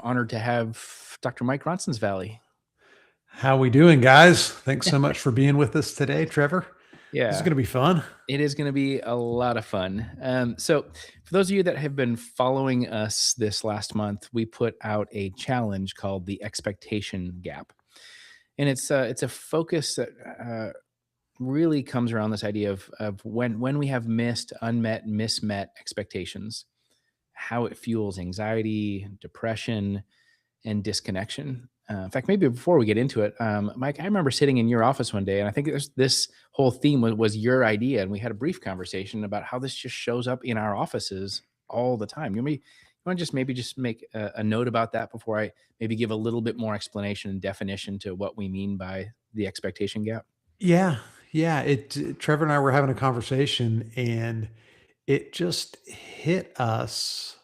honored to have Dr. Mike Ronsons-Valley. How we doing, guys? Thanks so much for being with us today, Trevor. This is Yeah, going to be fun. it is going to be a lot of fun. So for those of you that have been following us this last month, we put out a challenge called the expectation gap. And it's a focus that really comes around this idea of when we have missed, unmet, mismet expectations, how it fuels anxiety, depression, and disconnection. In fact, maybe before we get into it, Mike, I remember sitting in your office one day, and I think this whole theme was your idea, and we had a brief conversation about how this just shows up in our offices all the time. You want to just maybe just make a note about that before I maybe give a little bit more explanation and definition to what we mean by the expectation gap? Yeah, yeah. Trevor and I were having a conversation, and it just hit us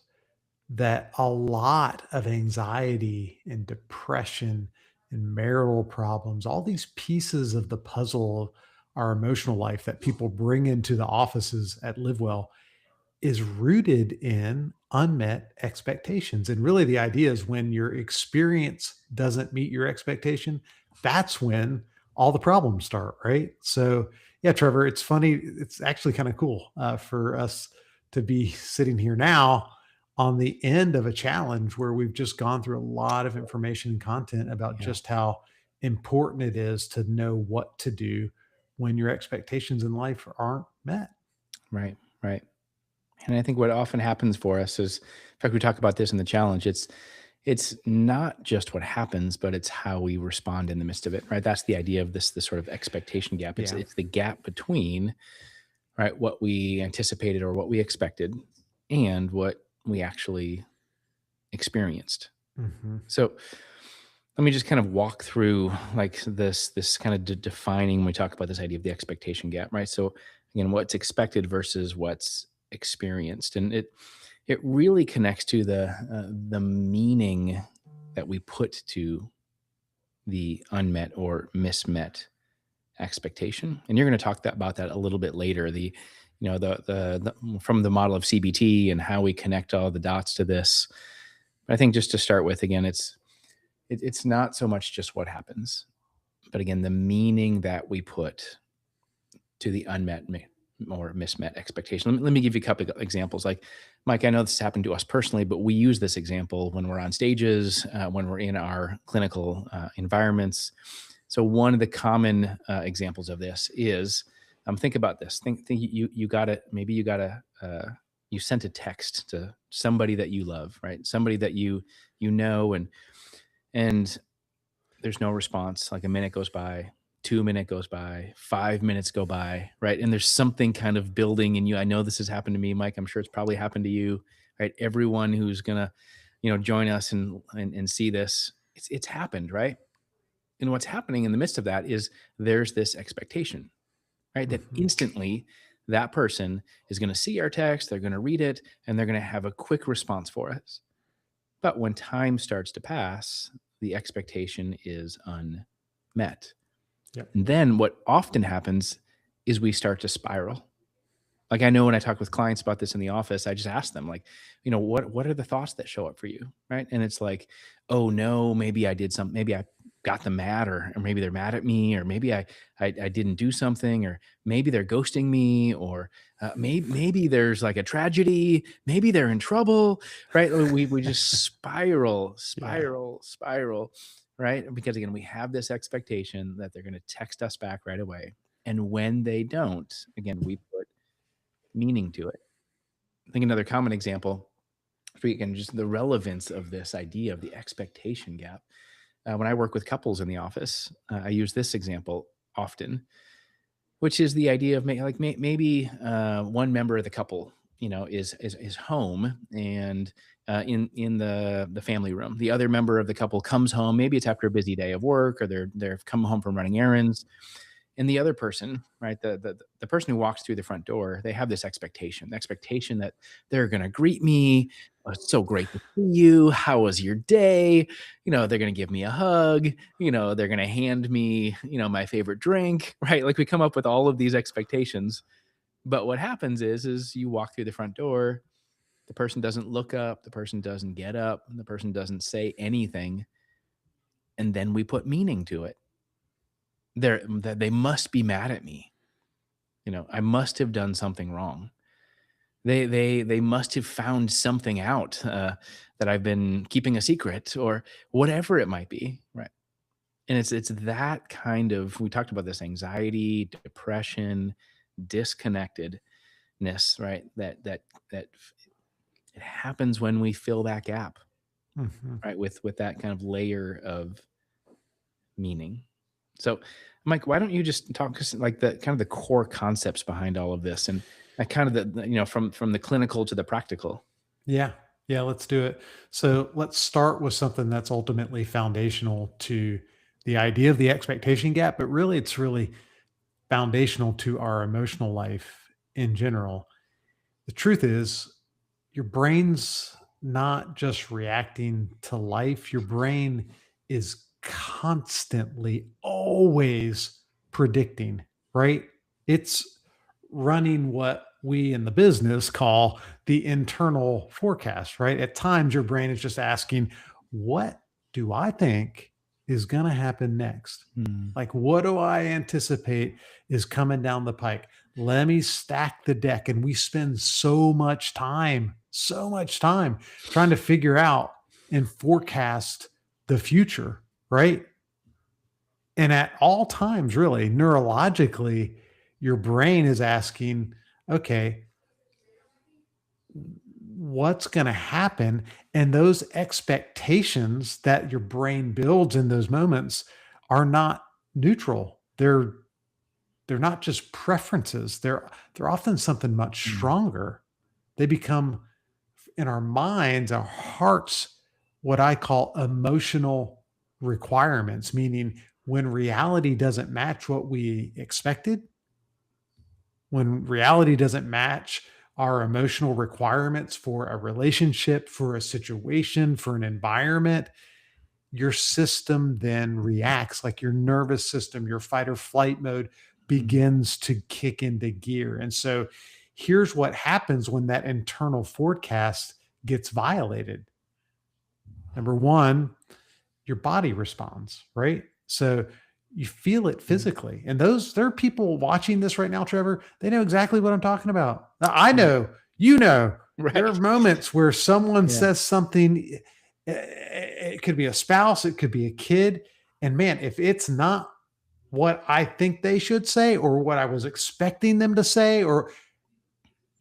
that a lot of anxiety and depression and marital problems, all these pieces of the puzzle of our emotional life that people bring into the offices at Livewell is rooted in unmet expectations. And really, the idea is when your experience doesn't meet your expectation, that's when all the problems start, right? So, yeah, Trevor, it's funny. It's actually kind of cool for us to be sitting here now on the end of a challenge where we've just gone through a lot of information and content about Yeah. just how important it is to know what to do when your expectations in life aren't met. Right, right. And I think what often happens for us is, in fact, we talk about this in the challenge. It's not just what happens, but it's how we respond in the midst of it, right? That's the idea of this sort of expectation gap. It's Yeah. it's the gap between, right, what we anticipated or what we expected and what we actually experienced. Mhm. So let me just kind of walk through like this kind of defining when we talk about this idea of the expectation gap, right? So again, what's expected versus what's experienced, and it really connects to the meaning that we put to the unmet or mismet expectation. And you're going to talk about that a little bit later. The from the model of CBT and how we connect all the dots to this. But I think just to start with, again, it's not so much just what happens, but again, the meaning that we put to the unmet or mismet expectation. Let me give you a couple of examples. Like, Mike, I know this has happened to us personally, but we use this example when we're on stages, when we're in our clinical environments. So one of the common examples of this is, think about this. Think you got it. Maybe you sent a text to somebody that you love, right? Somebody that you know, and there's no response. Like a minute goes by, 2 minutes goes by, 5 minutes go by, right? And there's something kind of building in you. I know this has happened to me, Mike. I'm sure it's probably happened to you, right? Everyone who's gonna, join us and see this, it's happened, right? And what's happening in the midst of that is there's this expectation, right? That Mhm. instantly that person is going to see our text, they're going to read it, and they're going to have a quick response for us. But when time starts to pass, the expectation is unmet. Yep. And then what often happens is we start to spiral. Like, I know when I talk with clients about this in the office, I just ask them, like, what are the thoughts that show up for you? Right. And it's like, oh no, maybe I did something, maybe I got them mad, or maybe they're mad at me, or maybe I didn't do something, or maybe they're ghosting me, or maybe there's like a tragedy, maybe they're in trouble, right? We just spiral, Yeah. spiral, spiral, right? Because again, we have this expectation that they're going to text us back right away. And when they don't, again, we put meaning to it. I think another common example for, again, just the relevance of this idea of the expectation gap. When I work with couples in the office, I use this example often, which is the idea of maybe one member of the couple, is home and in the family room. The other member of the couple comes home. Maybe it's after a busy day of work, or they've come home from running errands, and the other person, right, the person who walks through the front door, they have this expectation, the expectation that they're going to greet me. "Oh, it's so great to see you. How was your day?" They're going to give me a hug. They're going to hand me, my favorite drink, right? Like, we come up with all of these expectations. But what happens is you walk through the front door, The person doesn't look up, the person doesn't get up, the person doesn't say anything, and then we put meaning to it. That they must be mad at me. I must have done something wrong. They must have found something out, that I've been keeping a secret or whatever it might be, right? And it's that kind of, we talked about this anxiety, depression, disconnectedness, right? That it happens when we fill that gap, Mhm. right? With that kind of layer of meaning. So, Mike, why don't you just talk us like the kind of the core concepts behind all of this, and kind of from the clinical to the practical. Yeah. Yeah, let's do it. So let's start with something that's ultimately foundational to the idea of the expectation gap, but really it's really foundational to our emotional life in general. The truth is, your brain's not just reacting to life, your brain is constantly always predicting, right? It's running what we in the business call the internal forecast, right? At times, your brain is just asking, what do I think is going to happen next? Mm, Like, what do I anticipate is coming down the pike? Let me stack the deck. And we spend so much time trying to figure out and forecast the future, right? And at all times, really, neurologically, your brain is asking, okay, what's going to happen? And those expectations that your brain builds in those moments are not neutral. They're not just preferences. They're often something much mm, stronger. They become in our minds, our hearts, what I call emotional requirements, meaning when reality doesn't match what we expected, when reality doesn't match our emotional requirements for a relationship, for a situation, for an environment, your system then reacts like your nervous system, your fight or flight mode mm, begins to kick into gear. And so here's what happens when that internal forecast gets violated. Number one, your body responds, right? So you feel it mm. physically. And there are people watching this right now, Trevor. They know exactly what I'm talking about. Now, I Yeah. know, you know, there are Right. moments where someone Yeah. says something. It could be a spouse, it could be a kid. And man, if it's not what I think they should say or what I was expecting them to say, or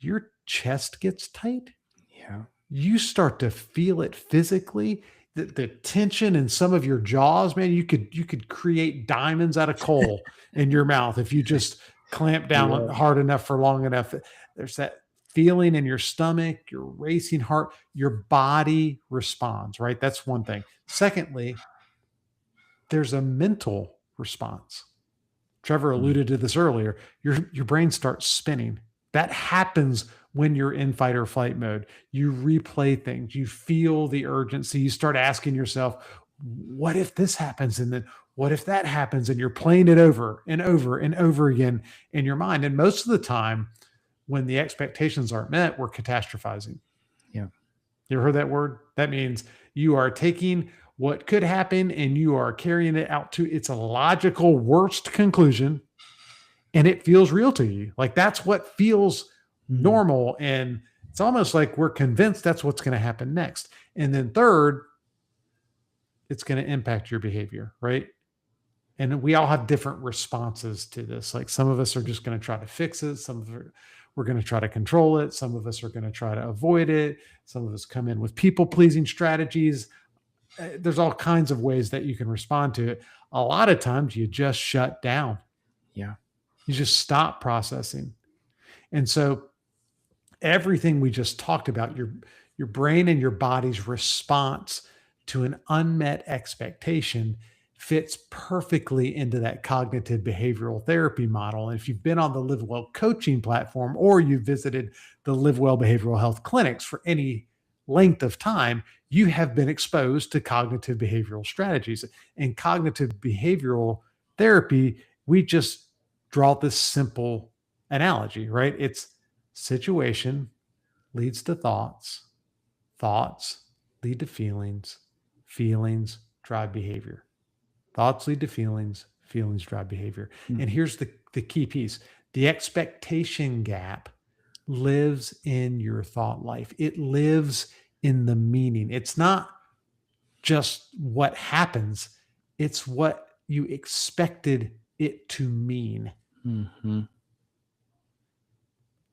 your chest gets tight, Yeah. you start to feel it physically. The tension in some of your jaws, man, you could create diamonds out of coal in your mouth if you just clamp down Yeah. hard enough for long enough. There's that feeling in your stomach, your racing heart, your body responds, right? That's one thing. Secondly, there's a mental response. Trevor Mm, alluded to this earlier. Your brain starts spinning. That happens when you're in fight or flight mode. You replay things, you feel the urgency, you start asking yourself, what if this happens? And then what if that happens? And you're playing it over and over and over again in your mind. And most of the time, when the expectations aren't met, we're catastrophizing. yeah. You ever heard that word? That means you are taking what could happen and you are carrying it out to its logical worst conclusion, and it feels real to you. Like that's what feels Mm, normal. And it's almost like we're convinced that's what's going to happen next. And then third, it's going to impact your behavior, right? And we all have different responses to this. Like some of us are just going to try to fix it. We're going to try to control it. Some of us are going to try to avoid it. Some of us come in with people pleasing strategies. There's all kinds of ways that you can respond to it. A lot of times you just shut down. yeah. You just stop processing. And so everything we just talked about, your brain and your body's response to an unmet expectation fits perfectly into that cognitive behavioral therapy model. And if you've been on the Live Well coaching platform or you've visited the Live Well behavioral health clinics for any length of time, you have been exposed to cognitive behavioral strategies. And cognitive behavioral therapy, we just draw this simple analogy, right? It's situation leads to thoughts. Thoughts lead to feelings. Feelings drive behavior. Thoughts lead to feelings. Feelings drive behavior. Mm. And here's the key piece: the expectation gap lives in your thought life, it lives in the meaning. It's not just what happens, it's what you expected it to mean. Mhm.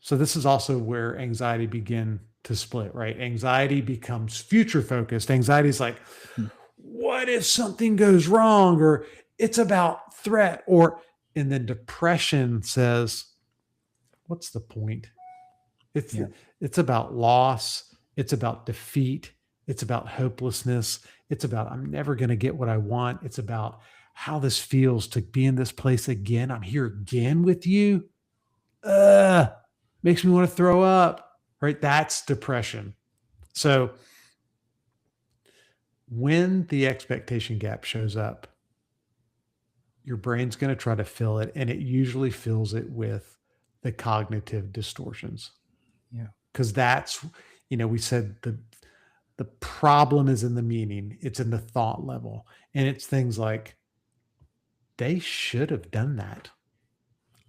So this is also where anxiety begin to split, right? Anxiety becomes future focused. Anxiety is like, Mm. what if something goes wrong? Or it's about threat. Or, and then depression says, what's the point? It's Yeah. it's about loss, it's about defeat, it's about hopelessness, it's about I'm never going to get what I want. It's about how this feels to be in this place again. I'm here again with you. Uh, makes me want to throw up. Right? That's depression. So when the expectation gap shows up, your brain's going to try to fill it, and it usually fills it with the cognitive distortions. Yeah. Because that's, we said the problem is in the meaning, it's in the thought level. And it's things like, they should have done that.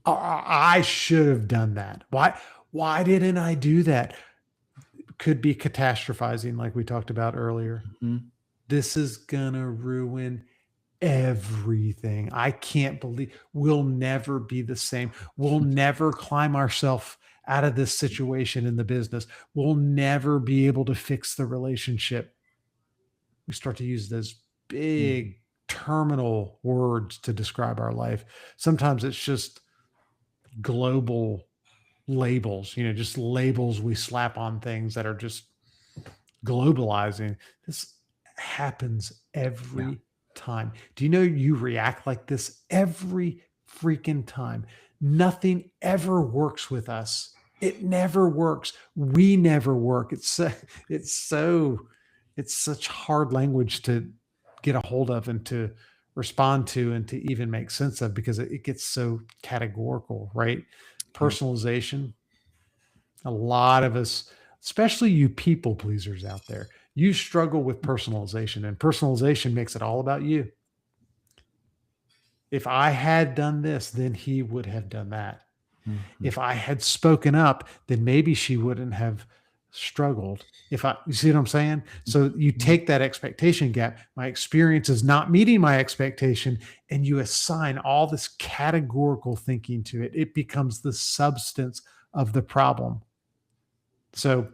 I should have done that. Why didn't I do that? Could be catastrophizing, like we talked about earlier. Mhm. This is gonna ruin everything. I can't believe we'll never be the same. We'll never climb ourselves out of this situation in the business. We'll never be able to fix the relationship. We start to use those Mhm. big terminal words to describe our life. Sometimes it's just global labels, just labels we slap on things that are just globalizing. This happens Yeah. every time. Do you know you react like this every freaking time? Nothing ever works with us. It never works. We never work. It's so it's such hard language to get a hold of and to respond to and to even make sense of, because it gets so categorical, right? Yeah. Personalization, a lot of us, especially you people pleasers out there, you struggle with personalization, and personalization makes it all about you. If I had done this, then he would have done that. Mhm. If I had spoken up, then maybe she wouldn't have struggled. You see what I'm saying? So you Mhm. take that expectation gap. My experience is not meeting my expectation, and you assign all this categorical thinking to it. It becomes the substance of the problem. So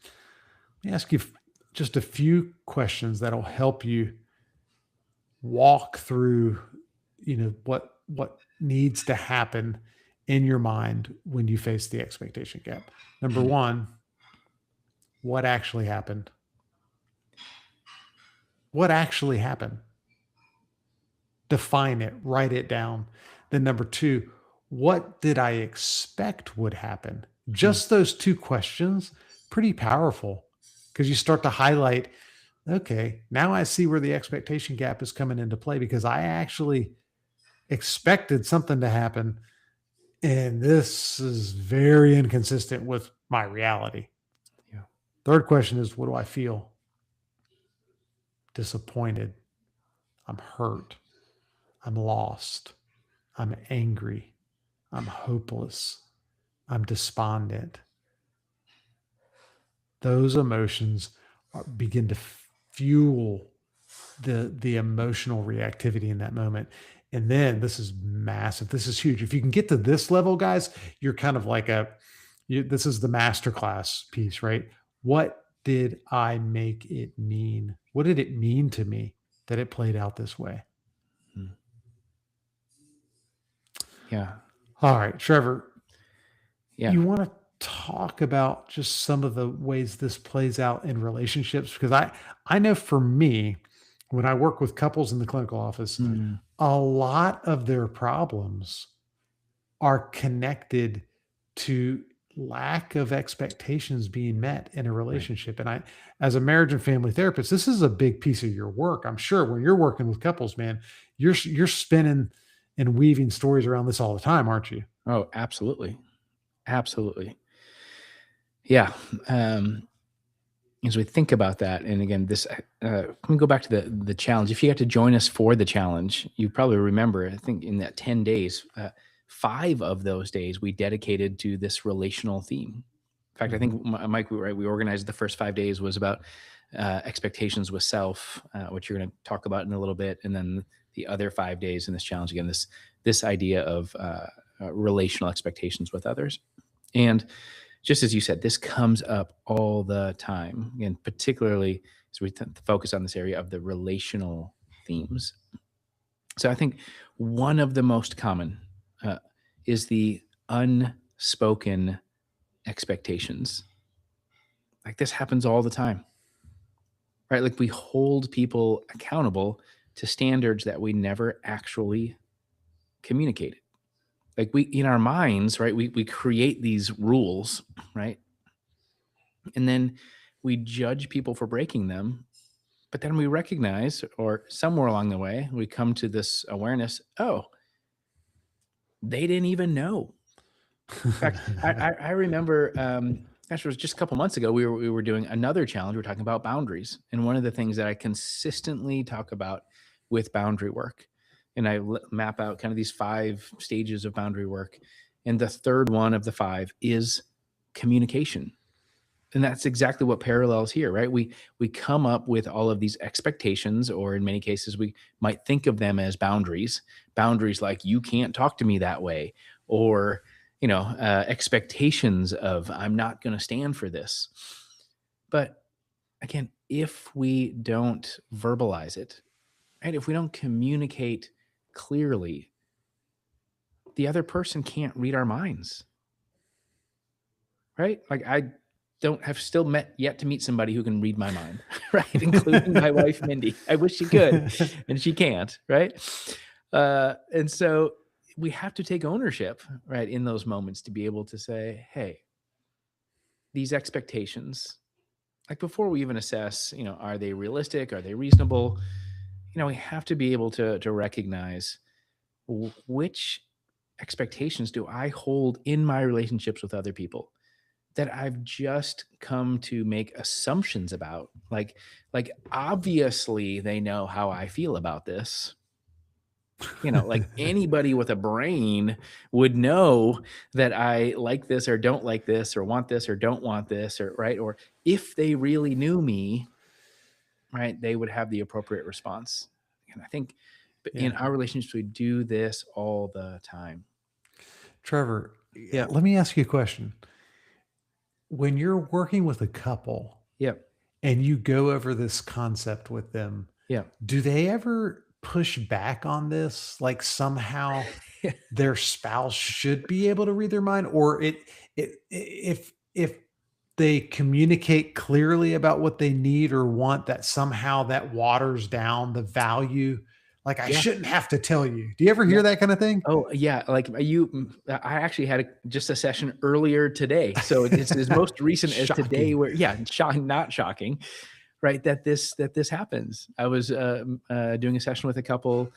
let me ask you just a few questions that'll help you walk through, what needs to happen in your mind when you face the expectation gap. Number Mhm. one, what actually happened? What actually happened? Define it, write it down. Then number two, what did I expect would happen? Mhm. Just those two questions, pretty powerful, because you start to highlight, okay, now I see where the expectation gap is coming into play, because I actually expected something to happen, and this is very inconsistent with my reality. Yeah. Third question is, what do I feel? Disappointed. I'm hurt. I'm lost. I'm angry. I'm hopeless. I'm despondent. Those emotions begin to fuel the emotional reactivity in that moment. And then this is massive. This is huge. If you can get to this level, guys, you're kind of like this is the masterclass piece, right? What did I make it mean? What did it mean to me that it played out this way? Mhm. Yeah. All right, Trevor, Yeah. you want to talk about just some of the ways this plays out in relationships? Because I know for me, when I work with couples in the clinical office, Mhm. a lot of their problems are connected to lack of expectations being met in a Right. relationship. And as a marriage and family therapist, this is a big piece of your work. I'm sure when you're working with couples, man, you're spinning and weaving stories around this all the time, aren't you? Oh, absolutely. Absolutely. Yeah. Um, as we think about that, and again, this, let me go back to the challenge. If you got to join us for the challenge, you probably remember, I think in that 10 days, 5 of those days we dedicated to this relational theme. In fact, I Mhm. think Mike, right, we organized the first 5 days was about expectations with self, which you're going to talk about in a little bit, and then the other 5 days in this challenge, again, this idea of relational expectations with others. And just as you said, this comes up all the time, and particularly as we focus on this area of the relational themes. So I think one of the most common uh, is the unspoken expectations. Like this happens all the time, right? Like we hold people accountable to standards that we never actually communicated. Like we, in our minds, right? We create these rules, right? And then we judge people for breaking them. But then we recognize, or somewhere along the way, we come to this awareness, oh, they didn't even know. In fact, I remember, gosh, it was just a couple months ago, we were doing another challenge. We were talking about boundaries. And one of the things that I consistently talk about with boundary work, and map out kind of these 5 stages of boundary work. And the third one of the 5 is communication. And that's exactly what parallels here, right? We come up with all of these expectations, or in many cases we might think of them as boundaries like you can't talk to me that way, or expectations of I'm not going to stand for this. But again, if we don't verbalize it, right, if we don't communicate clearly, the other person can't read our minds, right? Like I don't have still met yet to meet somebody who can read my mind, right? Including my wife, Mindy. I wish she could, and she can't, right? And so we have to take ownership, right, in those moments to be able to say, hey, these expectations, like before we even assess, are they realistic? Are they reasonable? We have to be able to recognize which expectations do I hold in my relationships with other people that I've just come to make assumptions about. Like obviously they know how I feel about this. Like anybody with a brain would know that I like this or don't like this or want this or don't want this, or right, or if they really knew me, right, they would have the appropriate response. And I think in Yeah. our relationships we do this all the time. Trevor, Yeah. let me ask you a question. When you're working with a couple Yeah. and you go over this concept with them, Yeah. do they ever push back on this? Like somehow their spouse should be able to read their mind, or if they communicate clearly about what they need or want, that somehow that waters down the value. Like I Yeah. shouldn't have to tell you. Do you ever Yeah. hear that kind of thing? Oh, yeah, like, I actually had just a session earlier today, so it's as most recent as today Shocking. where yeah, not shocking, right, that this happens. I was, doing a session with a couple,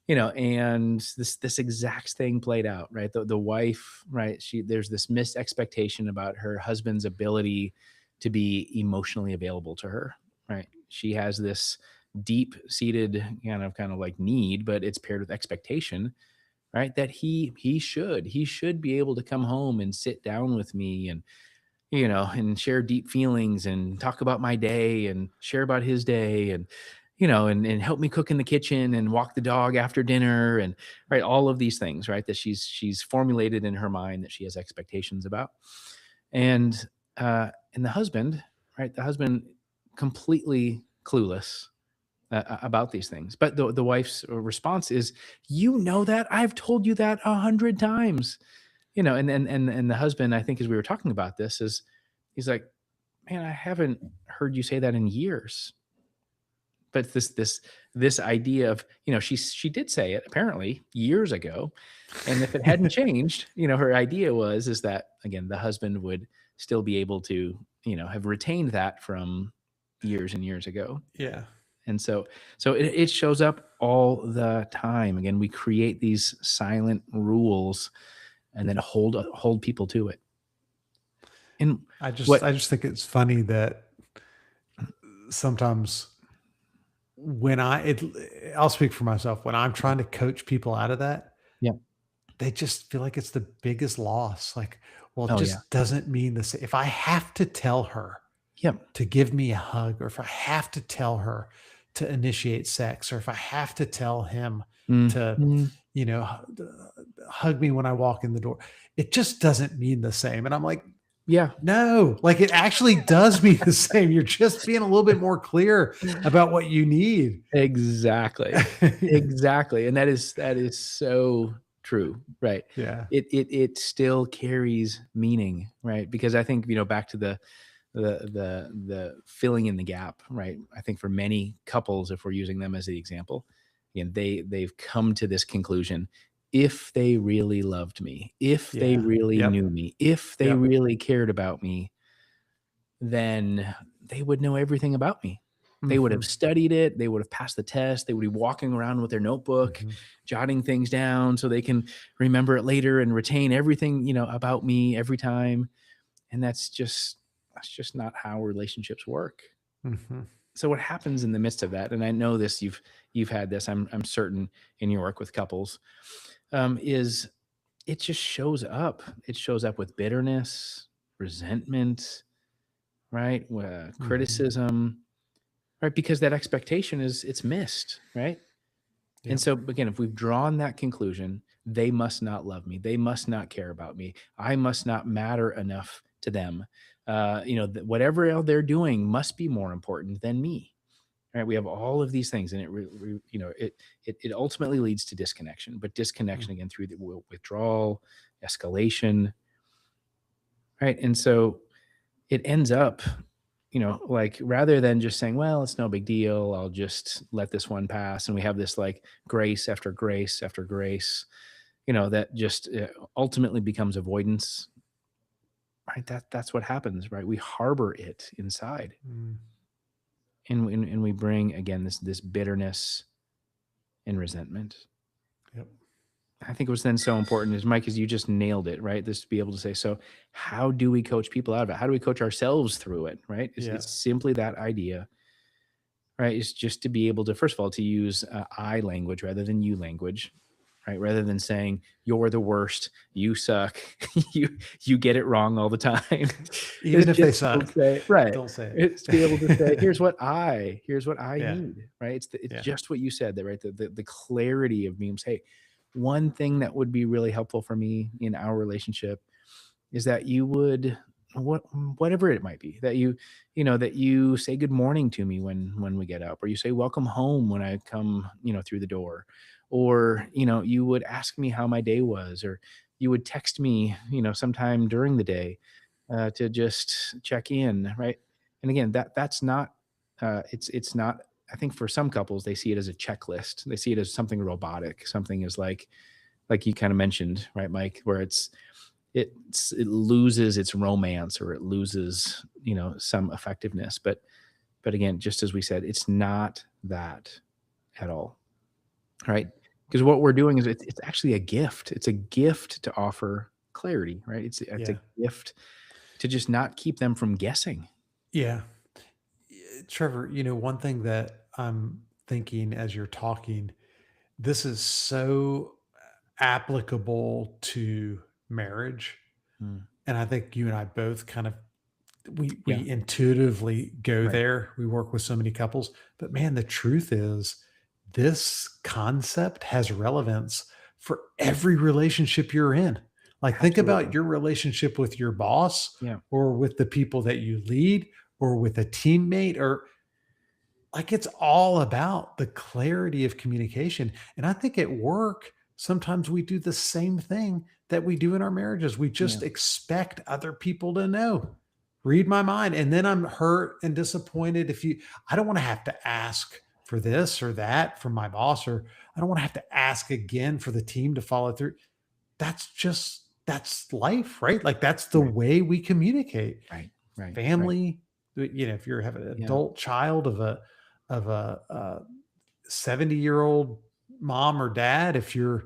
and this exact thing played out, right? The wife, right, there's this missed expectation about her husband's ability to be emotionally available to her, right? She has this deep-seated kind of like need, but it's paired with expectation, right, that he should be able to come home and sit down with me and and share deep feelings and talk about my day and share about his day, and and help me cook in the kitchen and walk the dog after dinner, and right, all of these things, right, that she's formulated in her mind that she has expectations about. And the husband, right, the husband completely clueless about these things. But the wife's response is, "You know that I've told you that 100 times." And the husband, I think, as we were talking about this, is he's like, "Man, I haven't heard you say that in years." But this idea of she did say it apparently years ago, and if it hadn't changed, her idea was is that again the husband would still be able to have retained that from years and years ago. Yeah. And so it shows up all the time. Again, we create these silent rules and then hold people to it. And I just what I just think it's funny that sometimes when I'll speak for myself. When I'm trying to coach people out of that, Yeah. they just feel like it's the biggest loss. Like, well, it Oh, yeah. just doesn't mean the same. If I have to tell her Yep. to give me a hug, or if I have to tell her to initiate sex, or if I have to tell him to, Mhm. hug me when I walk in the door, it just doesn't mean the same. And I'm like, Yeah. no, like it actually does mean the same. You're just being a little bit more clear about what you need. Exactly. Exactly, and that is so true, right. Yeah. It still carries meaning, right, because I think, back to the filling in the gap, right? I think for many couples, if we're using them as the example, again, they've come to this conclusion. If they really loved me, if they Yeah. really Yep. knew me, if they Yep. really cared about me, then they would know everything about me. They would have Mhm. studied it, they would have passed the test, they would be walking around with their notebook, Mhm. jotting things down so they can remember it later and retain everything, about me every time, and that's just not how relationships work. Mhm. So what happens in the midst of that, and I know this, you've had this, I'm certain, in your work with couples, is it just shows up. It shows up with bitterness, resentment, right? Mhm. Criticism, right? Because that expectation it's missed, right? And Yep. so again, if we've drawn that conclusion, they must not love me. They must not care about me. I must not matter enough to them. Whatever else they're doing must be more important than me. Right? We have all of these things, and it ultimately leads to disconnection. But Mm. disconnection again through the withdrawal, escalation, right? And so it ends up, like rather than just saying, well, it's no big deal, I'll just let this one pass. And we have this like grace after grace after grace, that just ultimately becomes avoidance, right? That's what happens, right? We harbor it inside, Mm. and we bring again this bitterness and resentment. Yep. I think it was then so important is Mike, as you just nailed it, right? This to be able to say, so how do we coach people out of it? How do we coach ourselves through it? Right? It's Yeah. simply that idea, right? Is just to be able to, first of all, to use I language rather than you language, right? Rather than saying you're the worst, you suck, you get it wrong all the time. Is Even if just they to suck, say, right. don't say It's to be able to say, it. here's what I Yeah. need, right? It's Yeah. just what you said there, right? The clarity of memes. Hey, one thing that would be really helpful for me in our relationship is that you would, whatever it might be, that you say good morning to me when we get up, or you say welcome home when I come, through the door, or you would ask me how my day was, or you would text me, sometime during the day, to just check in, right? And again, that's not, it's not. I think for some couples, they see it as a checklist. They see it as something robotic. Something is like you kind of mentioned, right, Mike, where it loses its romance, or it loses, some effectiveness. But again, just as we said, it's not that at all, right? Because what we're doing is it's actually a gift. It's a gift to offer clarity, right? It's a Yeah. gift to just not keep them from guessing. Yeah. Trevor, one thing that I'm thinking as you're talking, this is so applicable to marriage. Mm. And I think you and I both kind of Yeah, we intuitively go right. there. We work with so many couples. But man, the truth is this concept has relevance for every relationship you're in. Like think about Absolutely. your relationship with your boss, Yeah, or with the people that you lead, or with a teammate, or like it's all about the clarity of communication. And I think at work, sometimes we do the same thing that we do in our marriages. We yeah, just expect other people to know, read my mind. And then I'm hurt and disappointed I don't want to have to ask for this or that from my boss, or I don't want to have to ask again for the team to follow through. That's life, right? Like that's the right, way we communicate. right, right, right. Family, if you have an Yeah, adult child of a 70-year-old mom or dad, if you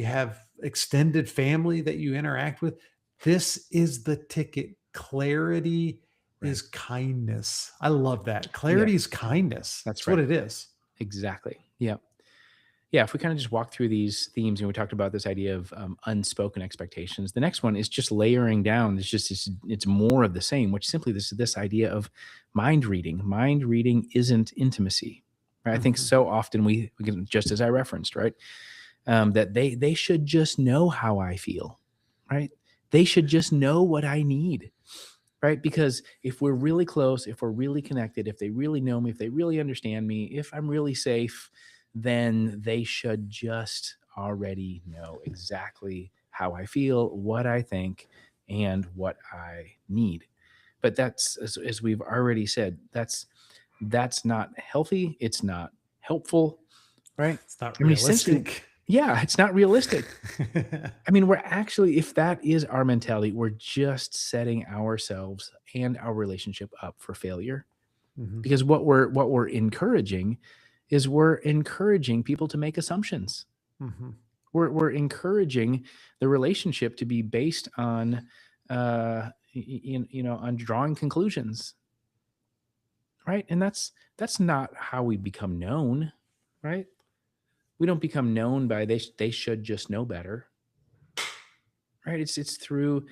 have extended family that you interact with, this is the ticket: clarity right. is kindness. I love that. Yeah, Clarity is kindness. that's That's what right. it is. Exactly. Yeah. Yeah, if we kind of just walk through these themes and we talked about this idea of unspoken expectations, the next one is just layering down. It's just it's more of the same, which simply this idea of mind reading. Mind reading isn't intimacy. Right? I think Mhm, so often we can, just as I referenced, right, that they should just know how I feel, right? They should just know what I need, right? Because if we're really close, if we're really connected, if they really know me, if they really understand me, if I'm really safe, then they should just already know exactly how I feel, what I think, and what I need. But that's as we've already said, that's not healthy. It's not helpful, right? it's not I mean, essentially, realistic. yeah, it's not realistic. I mean, we're actually, if that is our mentality, we're just setting ourselves and our relationship up for failure. Mhm, Because what we're encouraging is we're encouraging people to make assumptions. mhm. We're encouraging the relationship to be based on on drawing conclusions, right? And that's not how we become known, right? We don't become known by they should just know better, right? It's through,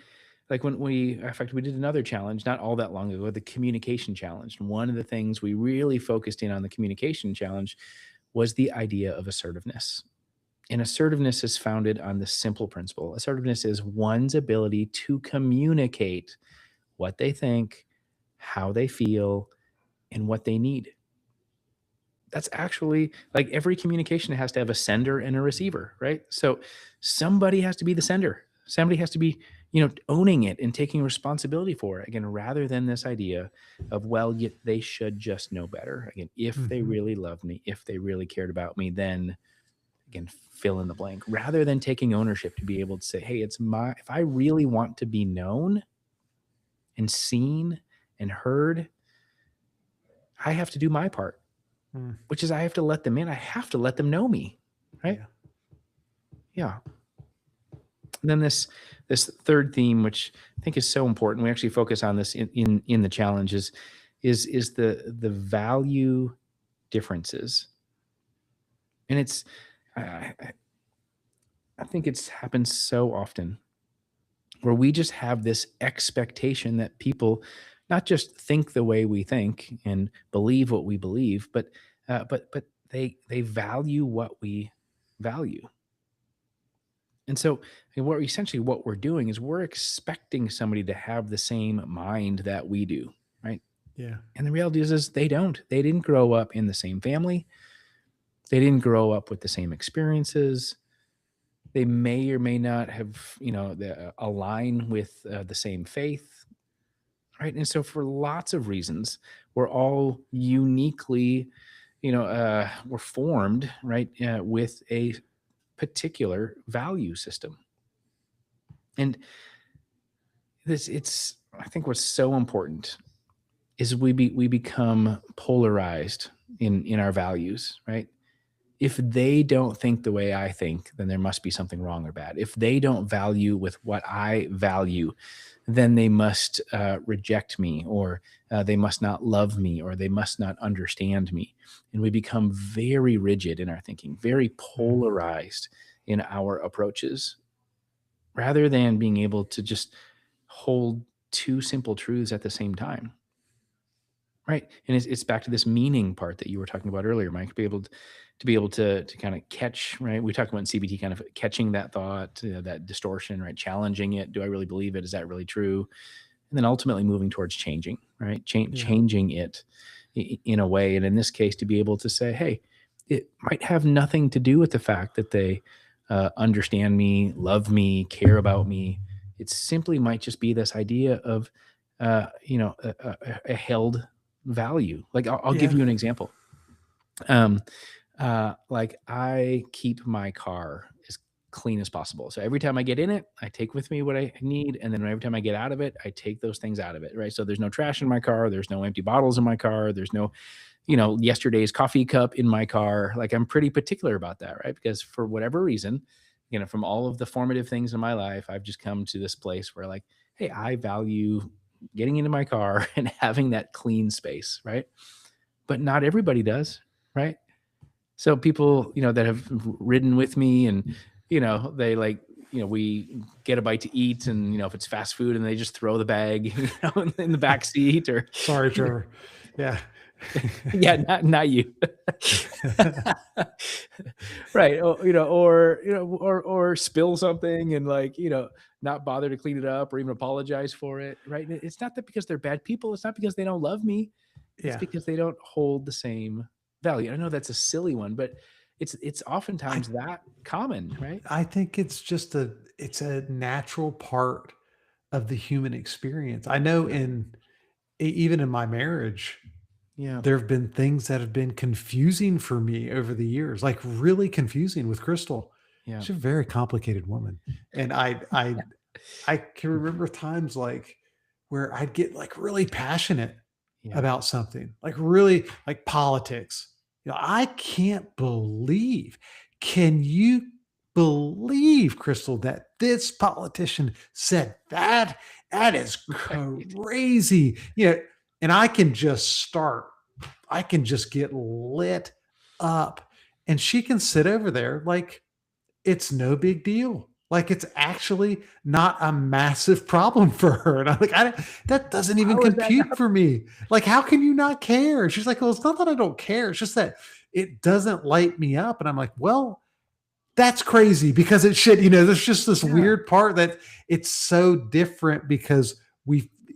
like, when we in fact we did another challenge not all that long ago, the communication challenge. And one of the things we really focused in on the communication challenge was the idea of assertiveness. And assertiveness is founded on the simple principle. Assertiveness is one's ability to communicate what they think, how they feel, and what they need. That's actually, like, every communication has to have a sender and a receiver, right? So somebody has to be the sender. Somebody has to be, owning it and taking responsibility for it. Again, rather than this idea of, well, yet they should just know better. Again, if they Mhm. really loved me, if they really cared about me, then again, fill in the blank. Rather than taking ownership to be able to say, hey, it's my, if I really want to be known and seen and heard, I have to do my part, Mm, which is I have to let them in. I have to let them know me. Right. yeah. Yeah. And then this third theme, which I think is so important, we actually focus on this in the challenges, is the value differences. And it's I I think it's happened so often where we just have this expectation that people not just think the way we think and believe what we believe, but they value what we value. And so, and what we're doing is we're expecting somebody to have the same mind that we do, right? Yeah. And the reality is they don't. They didn't grow up in the same family. They didn't grow up with the same experiences. They may or may not have, align with the same faith, right? And so, for lots of reasons, we're all uniquely, we're formed, right, with a particular value system. And it's I think what's so important is we become polarized in our values, right? If they don't think the way I think, then there must be something wrong or bad. If they don't value with what I value, then they must reject me, or they must not love me, or they must not understand me. And we become very rigid in our thinking, very Mhm. polarized in our approaches, rather than being able to just hold two simple truths at the same time. Right, and it's back to this meaning part that you were talking about earlier, Mike, to be able to kinda catch, right? We talked about in CBT kind of catching that thought, that distortion, right? Challenging it. Do I really believe it? Is that really true? And then ultimately moving towards changing, right? Yeah. Changing it in a way, and in this case, to be able to say, "Hey, it might have nothing to do with the fact that they, understand me, love me, care about me. It simply might just be this idea of, a held value." Like, I'll give Yeah. you an example. Um, like, I keep my car as clean as possible. So every time I get in it, I take with me what I need, and then every time I get out of it, I take those things out of it, right? So there's no trash in my car, there's no empty bottles in my car, there's no, yesterday's coffee cup in my car. Like, I'm pretty particular about that, right? Because for whatever reason, from all of the formative things in my life, I've just come to this place where, like, hey, I value getting into my car and having that clean space, right? But not everybody does, right? So people, that have ridden with me and, they like, we get a bite to eat and, if it's fast food and they just throw the bag, in the back seat or, Sorry, Trevor. Yeah. yeah, not you. Right. Or spill something and like, not bother to clean it up or even apologize for it. Right. And it's not that because they're bad people. It's not because they don't love me. It's Yeah. because they don't hold the same value. I know that's a silly one, but it's I oftentimes that common, right? I think it's a natural part of the human experience. I know even in my marriage, Yeah. there have been things that have been confusing for me over the years, like really confusing with Crystal. Yeah. She's a very complicated woman. And I can remember times like where I'd get like really passionate Yeah. about something, like really like politics. I can't believe. Can you believe, Crystal, that this politician said that? That is Right. crazy. And I can just get lit up. And she can sit over there like it's no big deal. Like it's actually not a massive problem for her. And I'm like, that doesn't even How is that compute not? for me. Like, how can you not care? She's like, well, it's not that I don't care. It's just that it doesn't light me up. And I'm like, well, that's crazy because it should, there's just this Yeah. weird part that it's so different because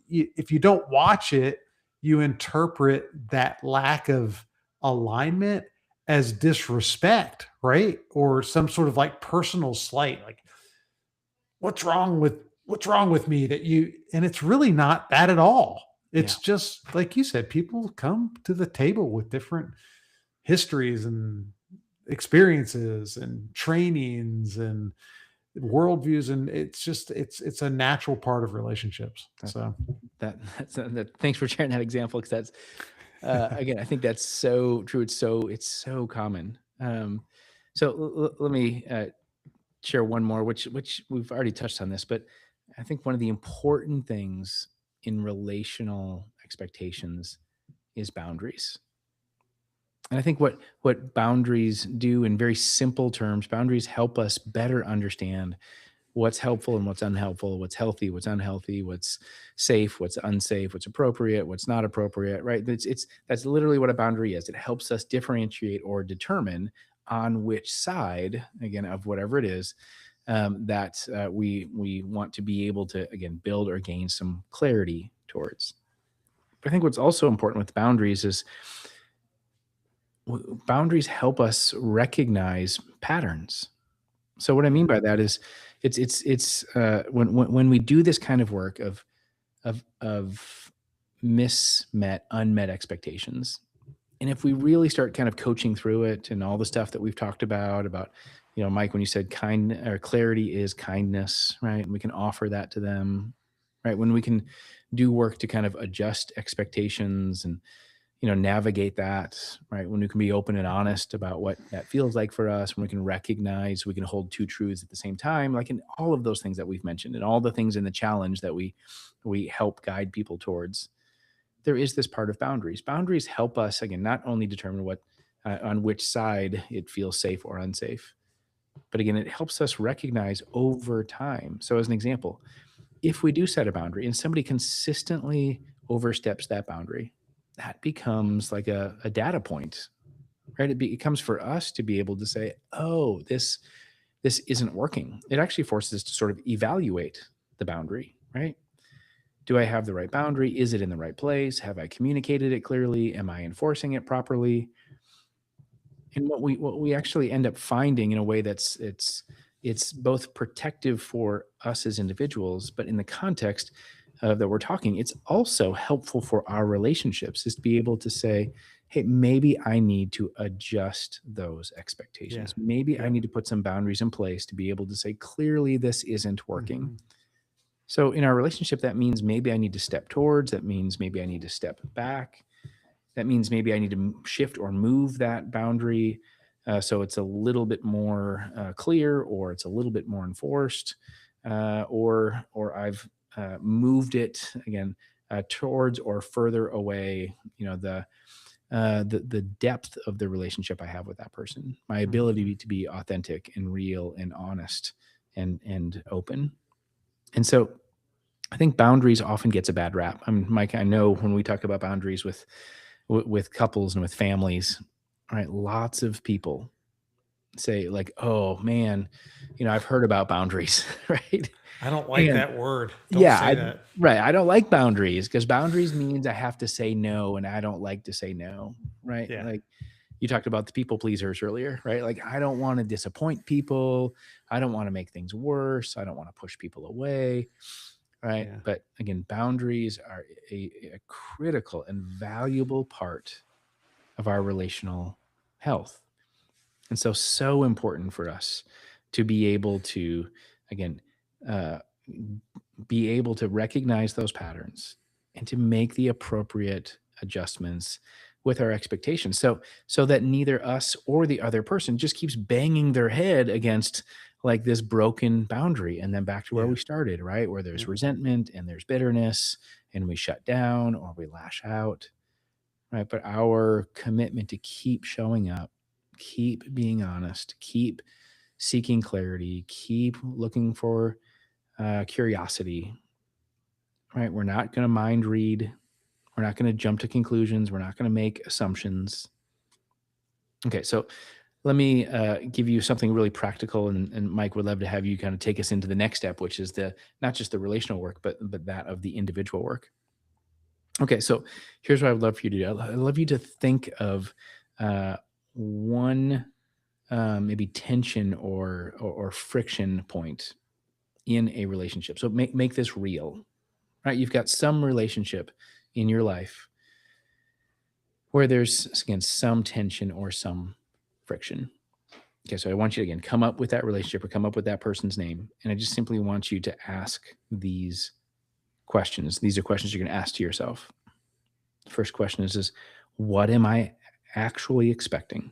if you don't watch it, you interpret that lack of alignment as disrespect, right? Or some sort of like personal slight, like what's wrong with me that you and it's really not that at all. Yeah. It's just like you said, people come to the table with different histories and experiences and trainings and worldviews, and it's a natural part of relationships. That So thanks for sharing that example because that's again, I think that's so true. It's so common. So let me share one more, which we've already touched on this, but I think one of the important things in relational expectations is boundaries. And I think what boundaries do in very simple terms, boundaries help us better understand what's helpful and what's unhelpful, what's healthy, what's unhealthy, what's safe, what's unsafe, what's appropriate, what's not appropriate, right? It's that's literally what a boundary is. It helps us differentiate or determine on which side, again, of whatever it is, that we want to be able to again build or gain some clarity towards. But I think what's also important with boundaries is boundaries help us recognize patterns. So what I mean by that is it's when we do this kind of work of mismet, unmet expectations, and if we really start kind of coaching through it and all the stuff that we've talked about, Mike, when you said kind or clarity is kindness, right? And we can offer that to them, right? When we can do work to kind of adjust expectations and navigate that, right? When we can be open and honest about what that feels like for us, when we can recognize we can hold two truths at the same time, like in all of those things that we've mentioned and all the things in the challenge that we help guide people towards, there is this part of boundaries. Boundaries help us again not only determine what on which side it feels safe or unsafe, but again it helps us recognize over time. So as an example, if we do set a boundary and somebody consistently oversteps that boundary, that becomes like a data point, right? It becomes for us to be able to say, oh, this isn't working. It actually forces us to sort of evaluate the boundary, right? Do I have the right boundary? Is it in the right place? Have I communicated it clearly? Am I enforcing it properly? And what we actually end up finding in a way it's both protective for us as individuals, but in the context that we're talking, it's also helpful for our relationships is to be able to say, hey, maybe I need to adjust those yeah. expectations. Maybe I Yep. need to put some boundaries in place to be able to say, clearly, this isn't working. Mhm. So in our relationship, that means maybe I need to step towards, that means maybe I need to step back. That means maybe I need to shift or move that boundary so it's a little bit more clear, or it's a little bit more enforced, or I've moved it again towards or further away, the depth of the relationship I have with that person, my Mhm. ability to be authentic and real and honest and open. And so I think boundaries often gets a bad rap. I mean, Mike, I know when we talk about boundaries with couples and with families, right? Lots of people say like, "Oh man, I've heard about boundaries," right? I don't like And that word. Don't yeah, say that. right. I don't like boundaries because boundaries means I have to say no, and I don't like to say no, right? Yeah. Like you talked about the people pleasers earlier, right? Like I don't want to disappoint people. I don't want to make things worse. I don't want to push people away, right? Yeah. But again, boundaries are a critical and valuable part of our relational health. And so important for us to be able to, again, uh, be able to recognize those patterns and to make the appropriate adjustments with our expectations so that neither us or the other person just keeps banging their head against like this broken boundary and then back to where Yeah. we started, right, where there's Yeah. resentment and there's bitterness and we shut down or we lash out, right? But our commitment to keep showing up, keep being honest, keep seeking clarity, keep looking for curiosity, right? We're not going to mind read. We're not going to jump to conclusions. We're not going to make assumptions. Okay, so let me give you something really practical, and Mike would love to have you kind of take us into the next step, which is the not just the relational work, but that of the individual work. Okay, so here's what I would love for you to do. I'd love you to think of uh, one maybe tension or friction point in a relationship. So make this real, right? You've got some relationship in your life where there's again some tension or some friction. Okay, so I want you to again come up with that relationship or come up with that person's name, and I just simply want you to ask these questions. These are questions you're going to ask to yourself. The first question is what am I actually expecting?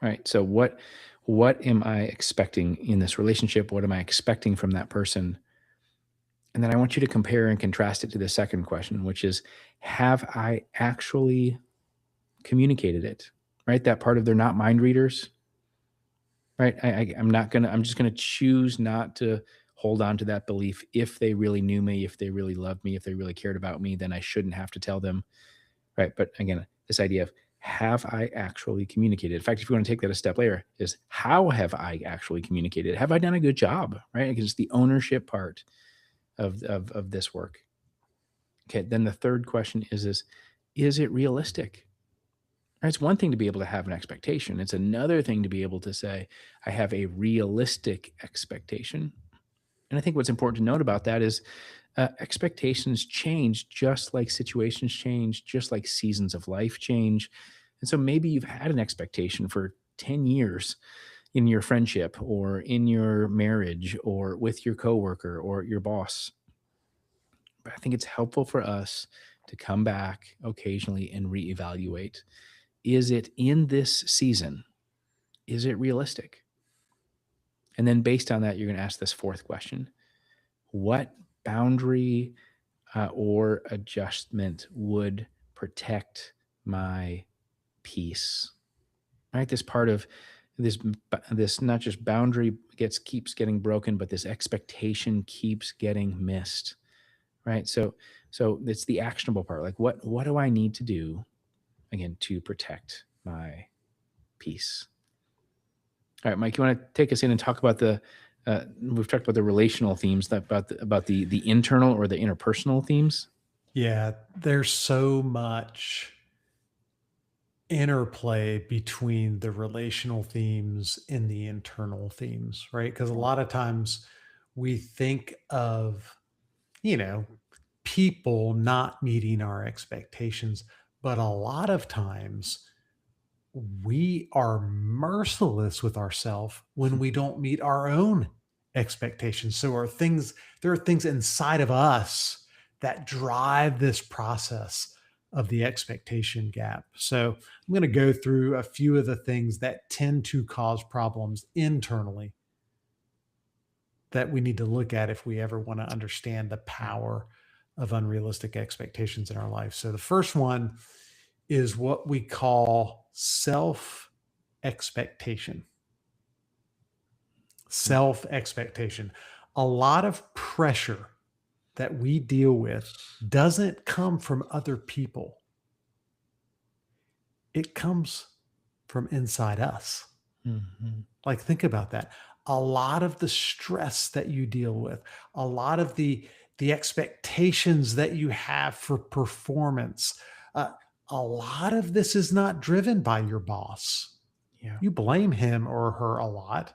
Right. So what am I expecting in this relationship? What am I expecting from that person? And then I want you to compare and contrast it to the second question, which is have I actually communicated it? Right? That part of they're not mind readers, right? I'm just gonna choose not to hold on to that belief. If they really knew me, if they really loved me, if they really cared about me, then I shouldn't have to tell them. Right. But again, this idea of have I actually communicated? In fact, if you want to take that a step later, is how have I actually communicated? Have I done a good job? Right. Because it's the ownership part of this work. Okay. Then the third question is it realistic? Right, it's one thing to be able to have an expectation. It's another thing to be able to say, I have a realistic expectation. And I think what's important to note about that is expectations change just like situations change, just like seasons of life change. And so maybe you've had an expectation for 10 years in your friendship or in your marriage or with your coworker or your boss. But I think it's helpful for us to come back occasionally and reevaluate. Is it in this season? Is it realistic? And then based on that, you're going to ask this fourth question: what boundary or adjustment would protect my peace? Right, this part of this not just boundary keeps getting broken, but this expectation keeps getting missed. Right, so it's the actionable part. Like what do I need to do again to protect my peace? All right, Mike, you want to take us in and talk about the we've talked about the relational themes, about the internal or the interpersonal themes. Yeah. There's so much interplay between the relational themes and the internal themes, right? Because a lot of times we think of, you know, people not meeting our expectations, but a lot of times we are merciless with ourselves when we don't meet our own expectations. So there are things inside of us that drive this process of the expectation gap. So I'm going to go through a few of the things that tend to cause problems internally. that we need to look at if we ever want to understand the power of unrealistic expectations in our life. So the first one is what we call self expectation. Self expectation. A lot of pressure that we deal with doesn't come from other people, it comes from inside us. Mhm. Like, think about that. A lot of the stress that you deal with, a lot of the expectations that you have for performance, uh, a lot of this is not driven by your boss. Yeah. You blame him or her a lot.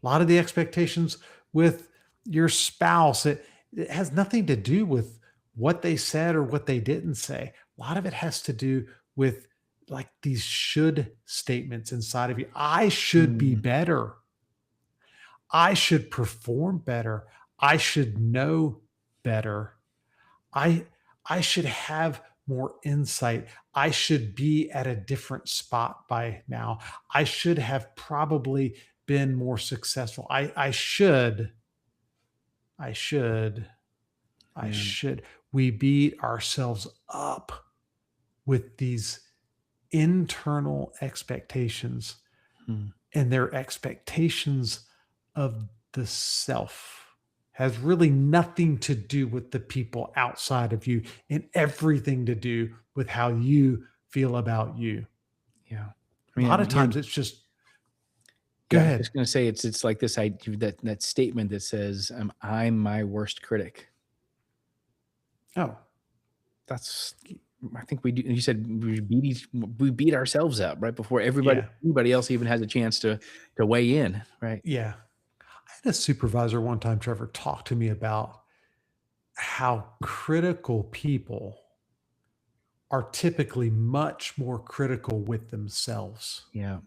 A lot of the expectations with your spouse, it has nothing to do with what they said or what they didn't say. A lot of it has to do with like these should statements inside of you. I should be Mm. better. I should perform better. I should know better. I I should have more insight. I should be at a different spot by now. I should have probably been more successful. I should, I should, I Yeah. should. We beat ourselves up with these internal expectations, Mm. and their expectations of the self has really nothing to do with the people outside of you and everything to do with how you feel about you. Yeah. I A lot of mean, times it's just go yeah, I was ahead. just gonna say it's like this idea that statement that says, "I'm my worst critic." Oh, That's I think we do you said we beat ourselves up right before yeah. anybody else even has a chance to weigh in, right? Yeah. I had a supervisor one time, Trevor, talk to me about how critical people are typically much more critical with themselves Yeah.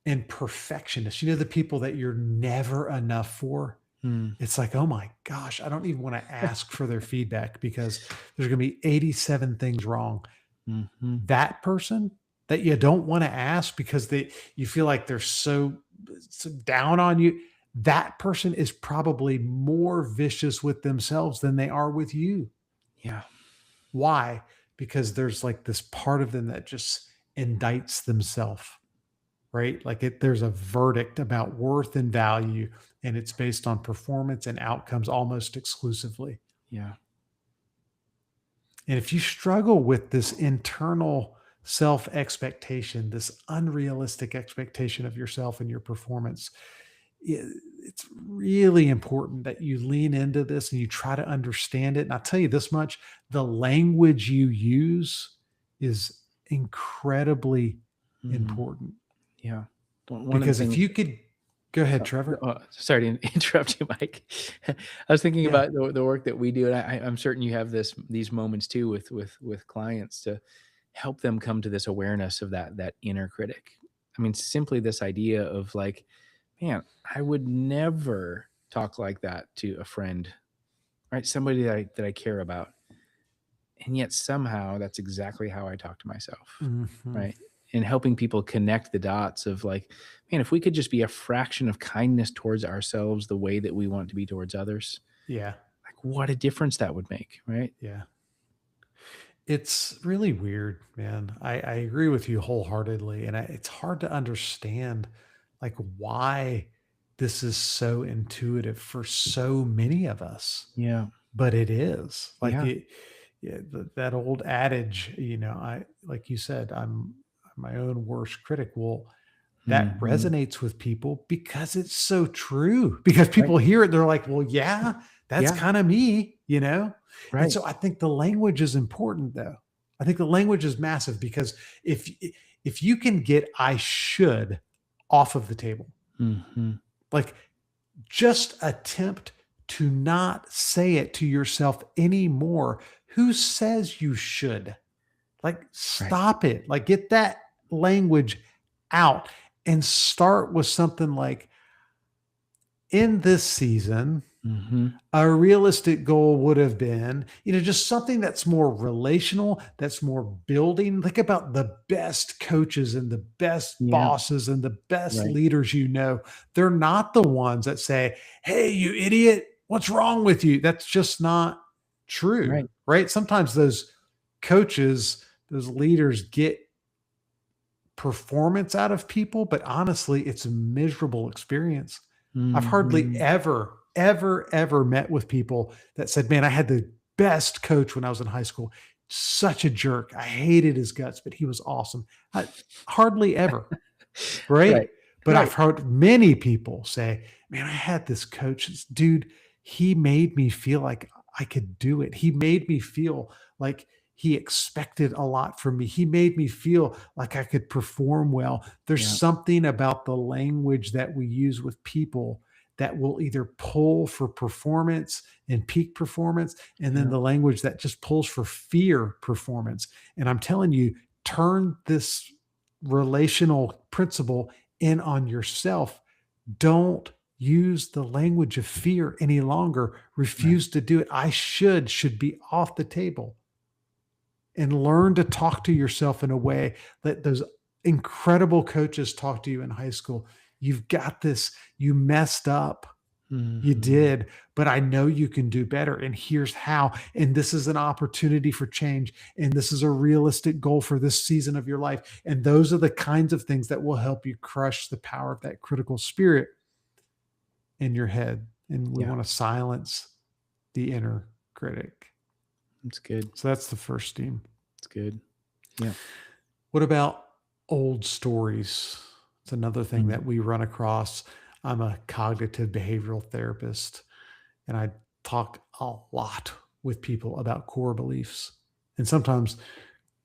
and perfectionists. You know, the people that you're never enough for. Mm. It's like, oh my gosh, I don't even want to ask for their feedback because there's going to be 87 things wrong. Mhm. That person that you don't want to ask because you feel like they're so down on you, that person is probably more vicious with themselves than they are with you. Yeah. Why? Because there's like this part of them that just indicts themselves, right? Like there's a verdict about worth and value, and it's based on performance and outcomes almost exclusively. Yeah. And if you struggle with this internal self expectation, this unrealistic expectation of yourself and your performance, it's really important that you lean into this and you try to understand it. And I'll tell you this much, the language you use is incredibly Mhm. important Yeah. One of the because if things you could go ahead, Trevor. sorry to interrupt you, Mike. I was thinking Yeah. about the work that we do, and I'm certain you have these moments too with clients to help them come to this awareness of that inner critic. I mean, simply this idea of like, man, I would never talk like that to a friend, right? Somebody that I care about, and yet somehow that's exactly how I talk to myself, Mhm. right? And helping people connect the dots of like, man, if we could just be a fraction of kindness towards ourselves the way that we want to be towards others, Yeah. like what a difference that would make, right? Yeah. It's really weird, man. I agree with you wholeheartedly, and it's hard to understand like why this is so intuitive for so many of us, Yeah. but it is. Like Yeah. yeah, that old adage, I like you said, I'm my own worst critic. Well, that Mhm. resonates with people because it's so true. Because Right. people hear it, they're like, "Well, yeah, that's Yeah. kinda me?" And Right. so I think the language is important though. I think the language is massive because if if you can get "I should" off of the table, Mhm. like, just attempt to not say it to yourself anymore. Who says you should? Like, Right. stop it. Like, get that language out and start with something like, in this season, Mhm. A realistic goal would have been, just something that's more relational, that's more building. Think about the best coaches and the best Yeah. bosses and the best Right. leaders you know. They're not the ones that say, "Hey, you idiot, what's wrong with you?" That's just not true, Right. right? Sometimes those coaches, those leaders get performance out of people, but honestly, it's a miserable experience. I've hardly Mhm. ever, ever, ever met with people that said, "Man, I had the best coach when I was in high school. Such a jerk. I hated his guts, but he was awesome." Hardly ever, right? Right. But I've Right. heard many people say, "Man, I had this coach, this dude, he made me feel like I could do it. He made me feel like he expected a lot from me. He made me feel like I could perform well." There's Yeah. something about the language that we use with people that will either pull for performance and peak performance, and then Yeah. the language that just pulls for fear performance. And I'm telling you, turn this relational principle in on yourself. Don't use the language of fear any longer. Right. Refuse to do it. I should be off the table, and learn to talk to yourself in a way that those incredible coaches talk to you in high school. You've got this. You messed up. You Mhm. did, but I know you can do better. And here's how. And this is an opportunity for change. And this is a realistic goal for this season of your life. And those are the kinds of things that will help you crush the power of that critical spirit in your head. And we Yeah. want to silence the inner critic. That's good. So that's the first theme. That's good. Yeah. What about old stories? It's another thing Mhm. that we run across. I'm a cognitive behavioral therapist, and I talk a lot with people about core beliefs. And sometimes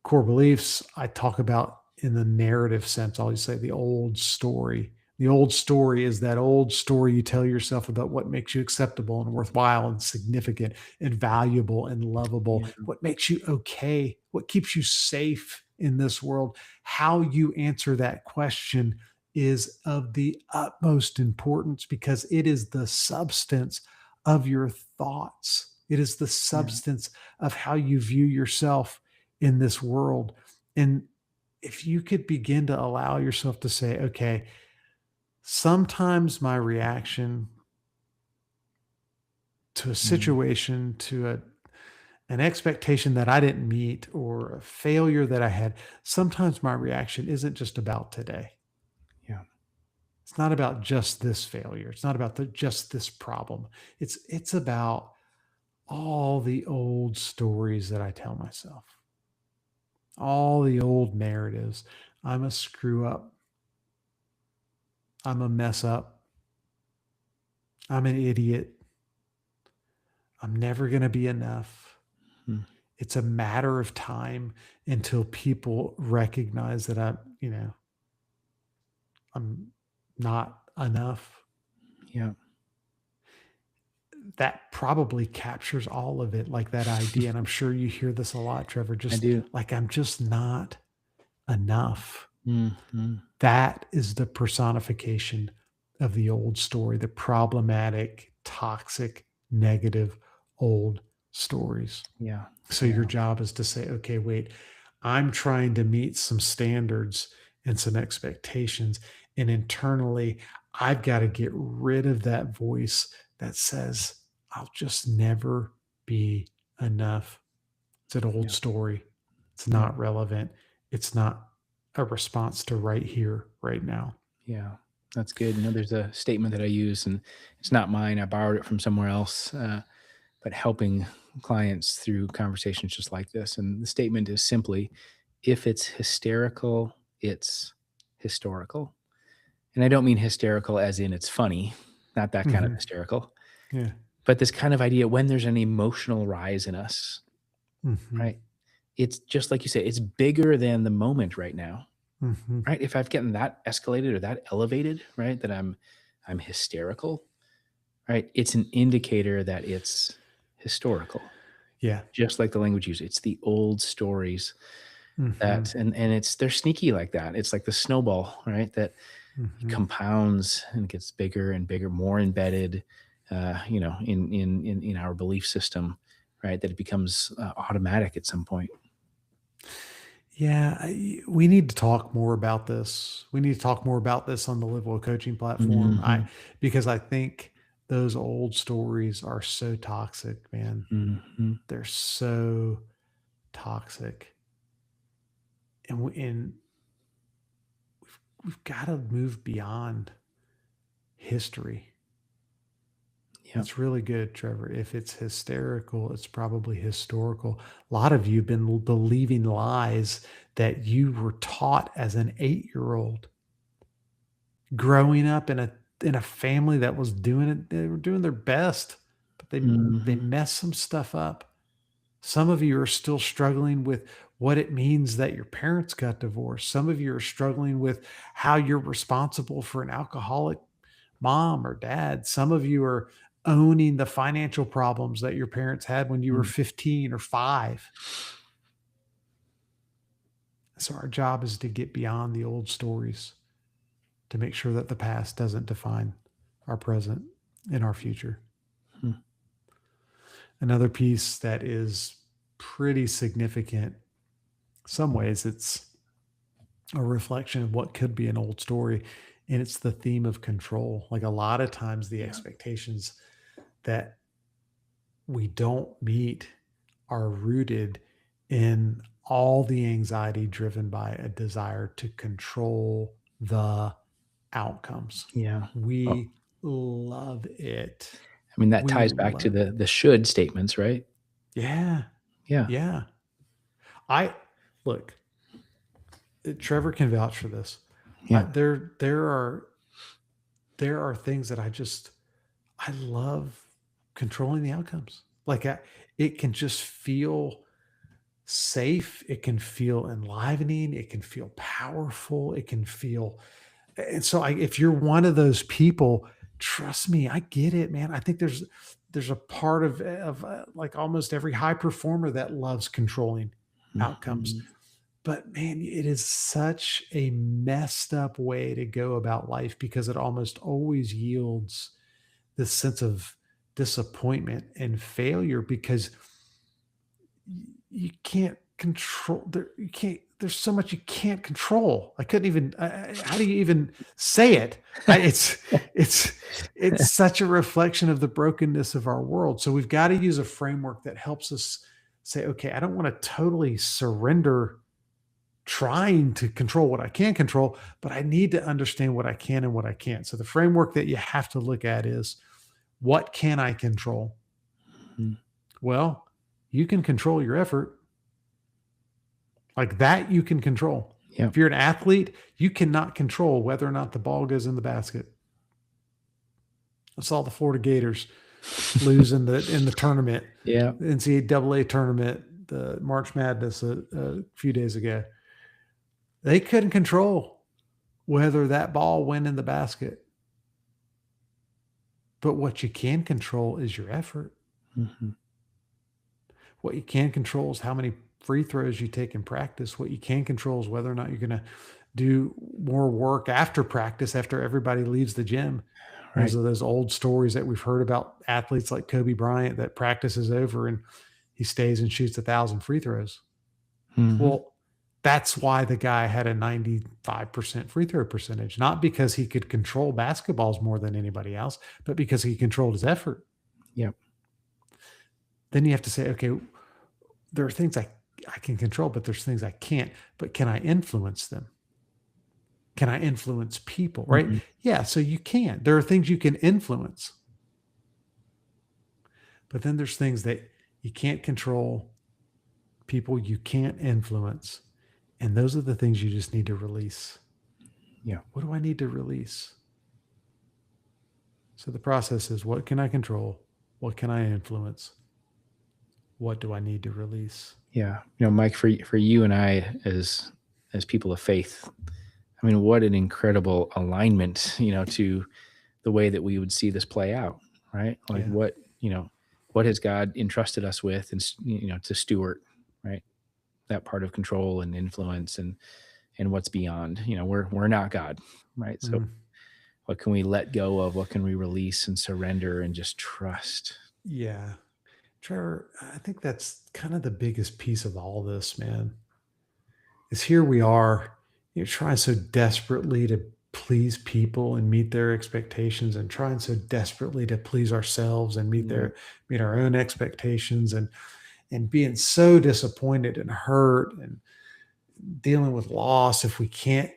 core beliefs I talk about in the narrative sense. I always say the old story. The old story is that old story you tell yourself about what makes you acceptable and worthwhile and significant and valuable and lovable, Yeah. what makes you okay, what keeps you safe in this world. How you answer that question is of the utmost importance because it is the substance of your thoughts. It is the Yeah. substance of how you view yourself in this world. And if you could begin to allow yourself to say, okay, sometimes my reaction to a Mm. situation, to an expectation that I didn't meet or a failure that I had, sometimes my reaction isn't just about today. Yeah. It's not about just this failure. It's not about just this problem. It's about all the old stories that I tell myself, all the old narratives. I'm a screw up. I'm a mess up. I'm an idiot. I'm never going to be enough. Mm. It's a matter of time until people recognize that I'm not enough. Yeah. That probably captures all of it, like that idea. And I'm sure you hear this a lot, Trevor, I just do. like I'm just not enough. Mhm. That is the personification of the old story, the problematic, toxic, negative old stories. Yeah. So your Yeah. job is to say, okay, wait, I'm trying to meet some standards and some expectations. And internally, I've got to get rid of that voice that says, I'll just never be enough. It's an old Yeah. story. It's Yeah. not relevant. It's not a response to right here, right now. Yeah. That's good. There's a statement that I use, and it's not mine. I borrowed it from somewhere else, but helping clients through conversations just like this. And the statement is simply, if it's hysterical, it's historical. And I don't mean hysterical as in it's funny, not that kind of Mhm. hysterical, Yeah. but this kind of idea when there's an emotional rise in us, Mhm. right? It's just like you say, it's bigger than the moment right now, Mhm. right? If I've gotten that escalated or that elevated, right, that I'm hysterical, right? It's an indicator that it's historical, Yeah. just like the language used. It's the old stories Mhm. that and it's they're sneaky like that. It's like the snowball, right? That Mhm. compounds and gets bigger and bigger, more embedded. in our belief system, right? That it becomes automatic at some point. Yeah, we need to talk more about this. We need to talk more about this on the Live Well coaching platform. Hmm. Because I think those old stories are so toxic, man. Hmm. They're so toxic. And we've got to move beyond history. Yeah. That's really good, Trevor. If it's hysterical, it's probably historical. A lot of you have been believing lies that you were taught as an 8-year-old growing up in a family that was doing it. They were doing their best, but they Hmm. messed some stuff up. Some of you are still struggling with what it means that your parents got divorced. Some of you are struggling with how you're responsible for an alcoholic mom or dad. Some of you are owning the financial problems that your parents had when you were 15 or 5. So our job is to get beyond the old stories to make sure that the past doesn't define our present and our future. Another piece that is pretty significant, some ways it's a reflection of what could be an old story, and it's the theme of control. Like a lot of times the Yeah. expectations that we don't meet are rooted in all the anxiety driven by a desire to control the outcomes. Yeah. Oh, We love it. I mean, that We ties back to love the should statements, right? Yeah. Yeah. Yeah. I look, Trevor can vouch for this. Yeah. There are things that I love controlling the outcomes. Like it can just feel safe. It can feel enlivening. It can feel powerful. It can feel, and so if you're one of those people, trust me, I get it, man. I think there's a part of like almost every high performer that loves controlling outcomes. Mhm. But man, it is such a messed up way to go about life because it almost always yields this sense of disappointment and failure because you can't control you can't there's so much you can't control. I couldn't even how do you even say it? It's it's such a reflection of the brokenness of our world. So we've got to use a framework that helps us say, okay, I don't want to totally surrender trying to control what I can control, but I need to understand what I can and what I can't. So the framework that you have to look at is, what can I control? Mhm. Well, you can control your effort. Like that, you can control. Yeah. If you're an athlete, you cannot control whether or not the ball goes in the basket. I saw the Florida Gators lose in the tournament, Yeah. the NCAA tournament, the March Madness a few days ago. They couldn't control whether that ball went in the basket. But what you can control is your effort. Mhm. What you can control is how many free throws you take in practice. What you can control is whether or not you're going to do more work after practice after everybody leaves the gym. Those Right. are those old stories that we've heard about athletes like Kobe Bryant that practice is over and he stays and shoots 1,000 free throws. Mhm. Well, that's why the guy had a 95% free throw percentage, not because he could control basketballs more than anybody else, but because he controlled his effort. Yep. Then you have to say, okay, there are things I can control, but there's things I can't. But can I influence them? Can I influence people? Right? Mhm. Yeah. So you can. There are things you can influence, but then there's things that you can't control, people you can't influence. And those are the things you just need to release. Yeah. What do I need to release? So the process is, what can I control? What can I influence? What do I need to release? Yeah. Mike, for you and I as people of faith, I mean, what an incredible alignment, to the way that we would see this play out, right? Like Yeah. what has God entrusted us with and to steward, right? That part of control and influence and what's beyond. We're not God, right? So Mm. What can we let go of? What can we release and surrender and just trust? Yeah. Trevor, I think that's kind of the biggest piece of all this, man. Is here we are, trying so desperately to please people and meet their expectations, and trying so desperately to please ourselves and Mm, meet our own expectations, and being so disappointed and hurt and dealing with loss if we can't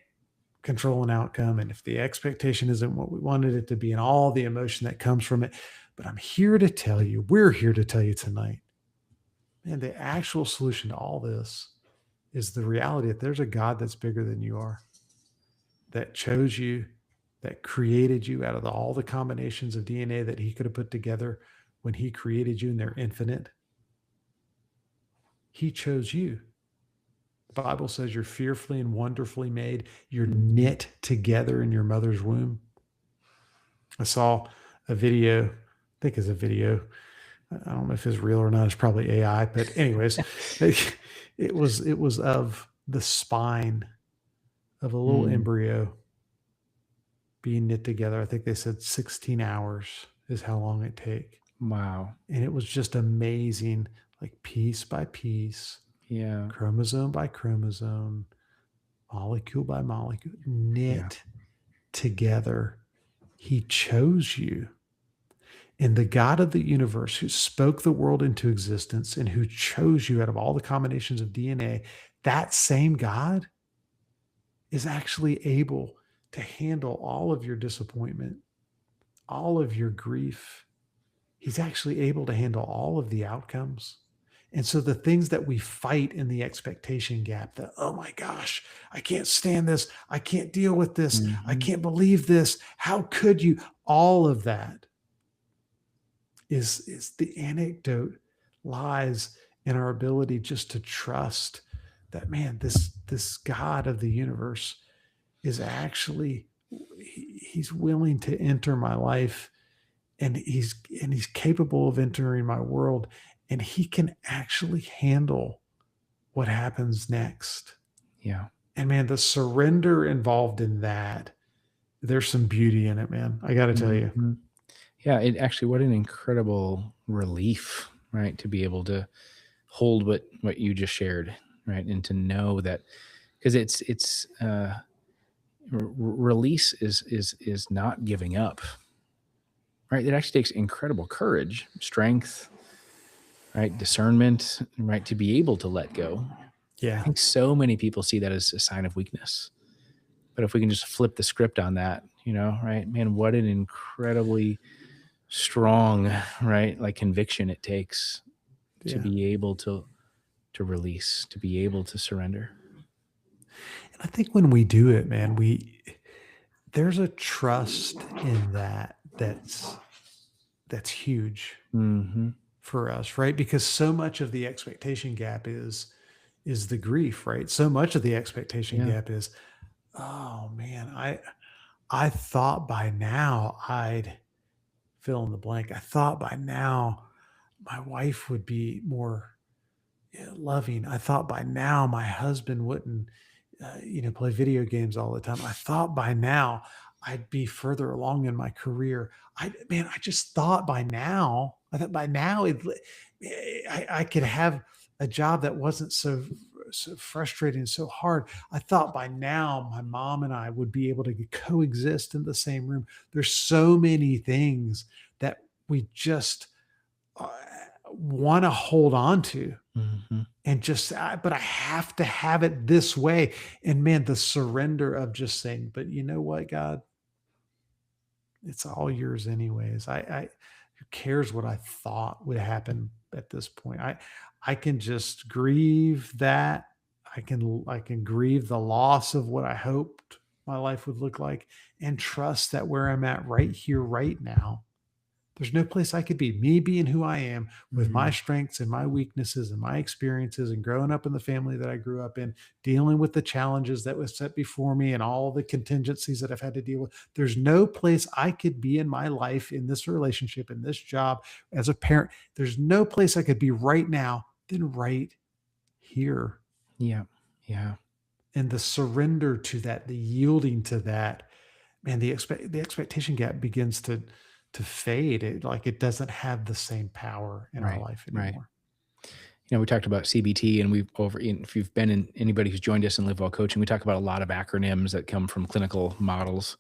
control an outcome, and if the expectation isn't what we wanted it to be, and all the emotion that comes from it. But we're here to tell you tonight, man, the actual solution to all this is the reality that there's a God that's bigger than you are, that chose you, that created you out of all the combinations of DNA that he could have put together when he created you, and they're infinite. He chose you. The Bible says you're fearfully and wonderfully made. You're mhm. knit together in your mother's womb. I saw a video, I think it's a video. I don't know if it's real or not. It's probably AI, but anyways, it was of the spine of a little Mm, embryo being knit together. I think they said 16 hours is how long it take. wow. And it was just amazing, like piece by piece, Yeah. chromosome by chromosome, molecule by molecule, Yeah. knit together. He chose you. And the God of the universe who spoke the world into existence and who chose you out of all the combinations of DNA, that same God is actually able to handle all of your disappointment, all of your grief. He's actually able to handle all of the outcomes. And so the things that we fight in the expectation gap, that, oh my gosh, I can't stand this. I can't deal with this. I Mhm. can't believe this. How could you? All of that is the anecdote lies in our ability just to trust that, man, this God of the universe is actually, he's willing to enter my life, and he's capable of entering my world, and he can actually handle what happens next. Yeah. And man, the surrender involved in that, there's some beauty in it, man. I got to tell you. Mhm. Yeah, it actually what an incredible relief, right, to be able to hold what you just shared, right, and to know that because release is not giving up, right? It actually takes incredible courage, strength, right, discernment, right, to be able to let go. I Yeah. think so many people see that as a sign of weakness. But if we can just flip the script on that, right, man, what an incredibly strong, right, like conviction it takes to Yeah. be able to release, to be able to surrender. And I think when we do it, man, there's a trust in that that's huge Mhm. for us, right? Because so much of the expectation gap is the grief, right? So much of the expectation Yeah. gap is, oh man, I thought by now I'd fill in the blank. I thought by now my wife would be more, loving. I thought by now my husband wouldn't, play video games all the time. I thought by now I'd be further along in my career. I just thought by now, I thought by now I could have a job that wasn't so frustrating and so hard. I thought by now my mom and I would be able to coexist in the same room. There's so many things that we just uh, want to hold on to, Mhm. and just, but I have to have it this way. And man, the surrender of just saying, but you know what, God, it's all yours anyways. Who cares what I thought would happen at this point? I can just grieve that. I can grieve the loss of what I hoped my life would look like, and trust that where I'm at right here, right now, there's no place I could be. Me being who I am, with my Mhm. strengths and my weaknesses and my experiences, and growing up in the family that I grew up in, dealing with the challenges that was set before me and all the contingencies that I've had to deal with. There's no place I could be in my life, in this relationship, in this job, as a parent. There's no place I could be right now than right here. Yeah. Yeah. And the surrender to that, the yielding to that, man, the expectation gap begins to fade. It doesn't have the same power in our Right, life right. anymore. We talked about CBT, and if you've been in anybody who's joined us in Live Well Coaching, we talk about a lot of acronyms that come from clinical models.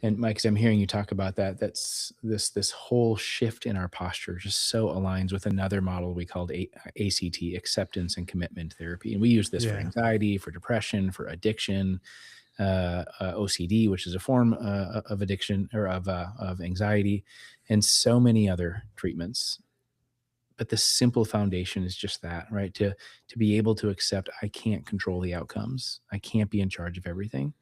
And Mike, as I'm hearing you talk about that, that's this whole shift in our posture just so aligns with another model we called ACT, acceptance and commitment therapy. And we use this for Yeah. anxiety, for depression, for addiction, OCD, which is a form of addiction or of anxiety, and so many other treatments. But the simple foundation is just that, right? To be able to accept I can't control the outcomes, I can't be in charge of everything,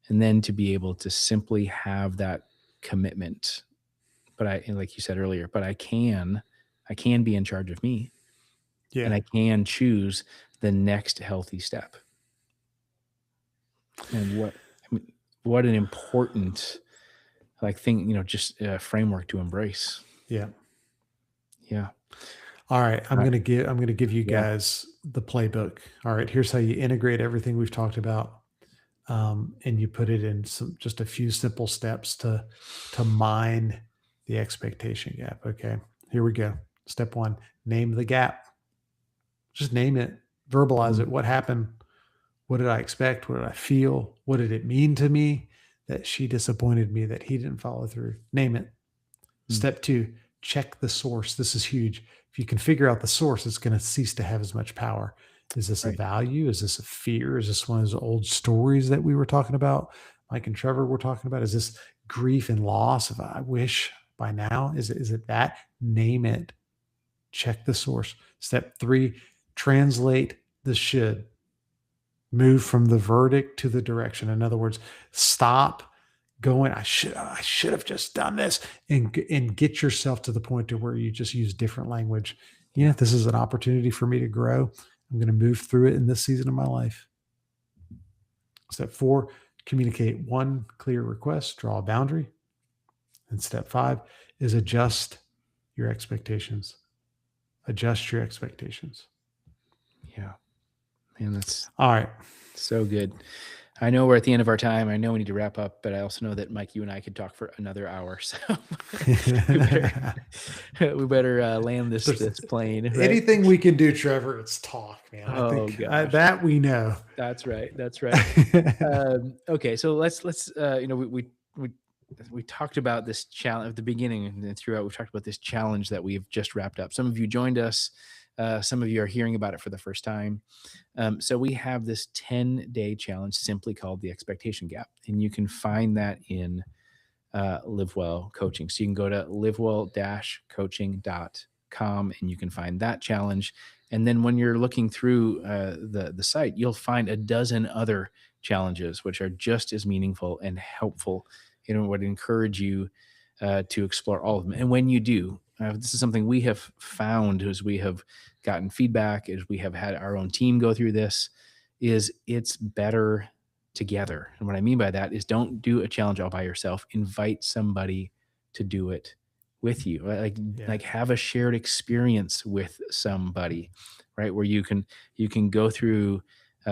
and then to be able to simply have that commitment. But I, and like you said earlier, but I can be in charge of me, and Yeah. I can choose the next healthy step. And I mean, what an important like thing, just a framework to embrace. Yeah. Yeah. All right, Uh, I'm gonna give you yeah. guys the playbook. All right, here's how you integrate everything we've talked about, and you put it in just a few simple steps to mine the expectation gap. Okay, here we go. Step one: name the gap. Just name it, verbalize Mm, it. What happened? What did I expect? What did I feel? What did it mean to me that she disappointed me? That he didn't follow through? Name it. mm, Step two, check the source. This is huge. If you can figure out the source, it's going to cease to have as much power. Is this a right. value? Is this a fear? Is this one of those old stories that we were talking about? Mike and Trevor were talking about? Is this grief and loss? If I wish by now, is it that? Name it. Check the source. Step three, translate the should. Move from the verdict to the direction. In other words, stop going, I should have just done this, and get yourself to the point to where you just use different language. Yeah. This is an opportunity for me to grow. I'm going to move through it in this season of my life. Step four, communicate one clear request, draw a boundary. And step five is adjust your expectations. Adjust your expectations. Yeah. Man, that's All right. so good. I know we're at the end of our time. I know we need to wrap up, but I also know that Mike, you and I could talk for another hour. So we better land If this there's this plane, right? anything we can do, Trevor, it's talk, man. I Oh think gosh. that we know. That's right. That's right. Okay, so let's we talked about this challenge at the beginning and then throughout. We've talked about this challenge that we've just wrapped up. Some of you joined us. Some of you are hearing about it for the first time. So we have this 10-day challenge simply called the expectation gap, and you can find that in Live Well Coaching. So you can go to livewell-coaching.com and you can find that challenge. And then when you're looking through the site, you'll find a dozen other challenges which are just as meaningful and helpful. Would encourage you to explore all of them. And when you do, this is something we have found as we have gotten feedback, as we have had our own team go through this, is it's better together. And what I mean by that is don't do a challenge all by yourself. Invite somebody to do it with you. Right? Like Yeah. have a shared experience with somebody, right? Where you can go through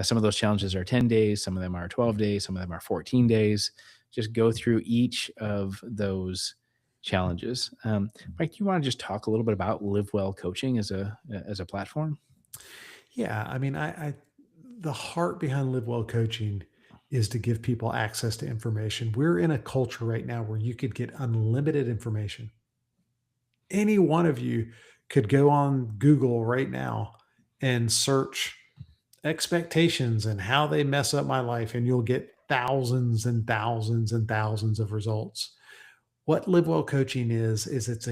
some of those challenges are 10 days, some of them are 12 days, some of them are 14 days. Just go through each of those challenges. Mike, do you want to just talk a little bit about Live Well Coaching as a platform? Yeah. I mean, the heart behind Live Well Coaching is to give people access to information. We're in a culture right now where you could get unlimited information. Any one of you could go on Google right now and search expectations and how they mess up my life, and you'll get thousands and thousands and thousands of results. What Live Well Coaching is it's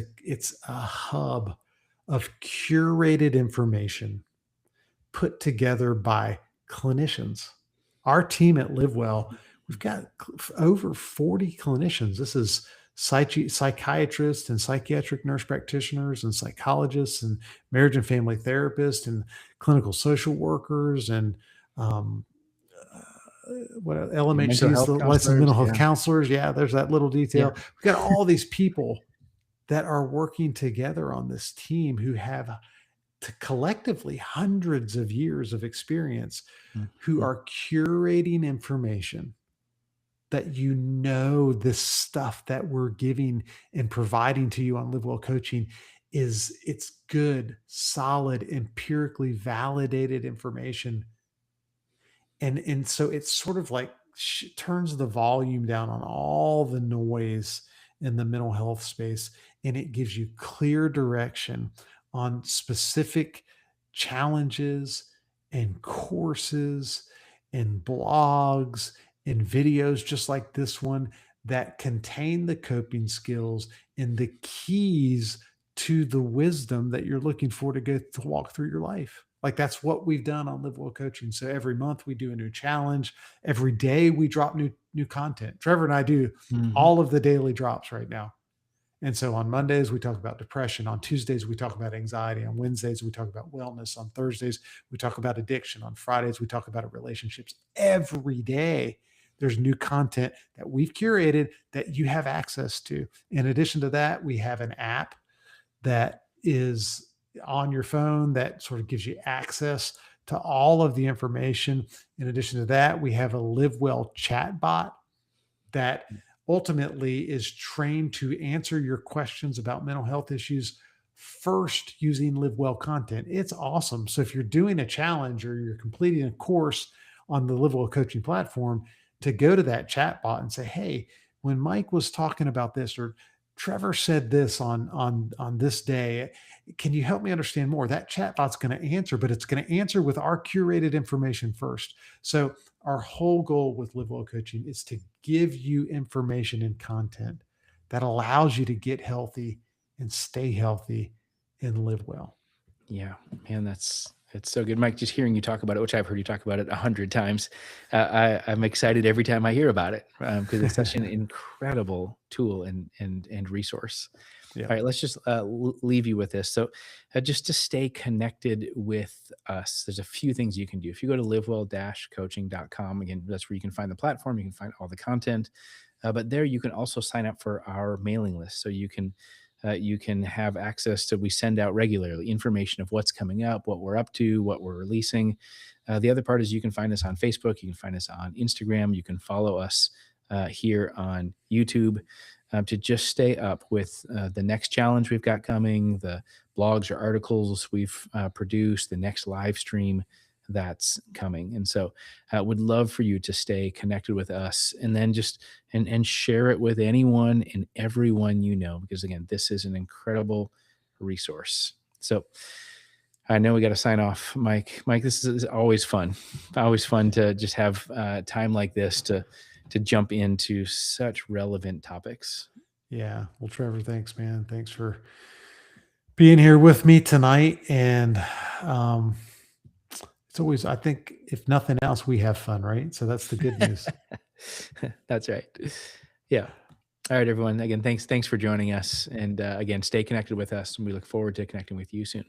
a hub of curated information put together by clinicians. Our team at LiveWell, we've got over 40 clinicians. This is psychiatrists and psychiatric nurse practitioners and psychologists and marriage and family therapists and clinical social workers and um, what Mental LMHC's, health the licensed counselors. mental health Yeah. counselors. Yeah, there's that little Yeah. detail. We've got all these people that are working together on this team who have collectively hundreds of years of experience, who Mhm. are curating information that you know this stuff that we're giving and providing to you on Live Well Coaching is it's good, solid, empirically validated information. And so it's sort of like turns the volume down on all the noise in the mental health space, and it gives you clear direction on specific challenges and courses and blogs and videos just like this one that contain the coping skills and the keys to the wisdom that you're looking for to go to walk through your life. Like that's what we've done on Live Well Coaching. So every month we do a new challenge. Every day we drop new content. Trevor and I do Mhm. all of the daily drops right now. And so on Mondays we talk about depression. On Tuesdays we talk about anxiety. On Wednesdays we talk about wellness. On Thursdays we talk about addiction. On Fridays we talk about relationships. Every day there's new content that we've curated that you have access to. In addition to that, we have an app that is on your phone that sort of gives you access to all of the information. In addition to that, we have a Live Well chatbot that ultimately is trained to answer your questions about mental health issues first using Live Well content. It's awesome. So if you're doing a challenge or you're completing a course on the Live Well coaching platform, to go to that chatbot and say, "Hey, when Mike was talking about this, or Trevor said this on this day, can you help me understand more?" That chatbot's going to answer, but it's going to answer with our curated information first. So our whole goal with Live Well Coaching is to give you information and content that allows you to get healthy and stay healthy and live well. Yeah, man, it's so good, Mike. Just hearing you talk about it, which I've heard you talk about it 100 times, I'm excited every time I hear about it because it's such an incredible tool and resource. Yeah. All right, let's just leave you with this. So, just to stay connected with us, there's a few things you can do. If you go to livewell-coaching.com, again, that's where you can find the platform, you can find all the content. But there you can also sign up for our mailing list. So you can have access to, we send out regularly information of what's coming up, what we're up to, what we're releasing. The other part is you can find us on Facebook, you can find us on Instagram, you can follow us here on YouTube to just stay up with the next challenge we've got coming, the blogs or articles we've produced, the next live stream that's coming. And so would love for you to stay connected with us and then just and share it with anyone and everyone you know, because again, this is an incredible resource. So I know we got to sign off, Mike. Mike, this is always fun. Always fun to just have time like this to jump into such relevant topics. Yeah. Well, Trevor, thanks, man. Thanks for being here with me tonight. And um, it's always, I think, if nothing else, we have fun, right? So that's the good news. That's right. Yeah. All right, everyone. Again, thanks for joining us, and again, stay connected with us, and we look forward to connecting with you soon.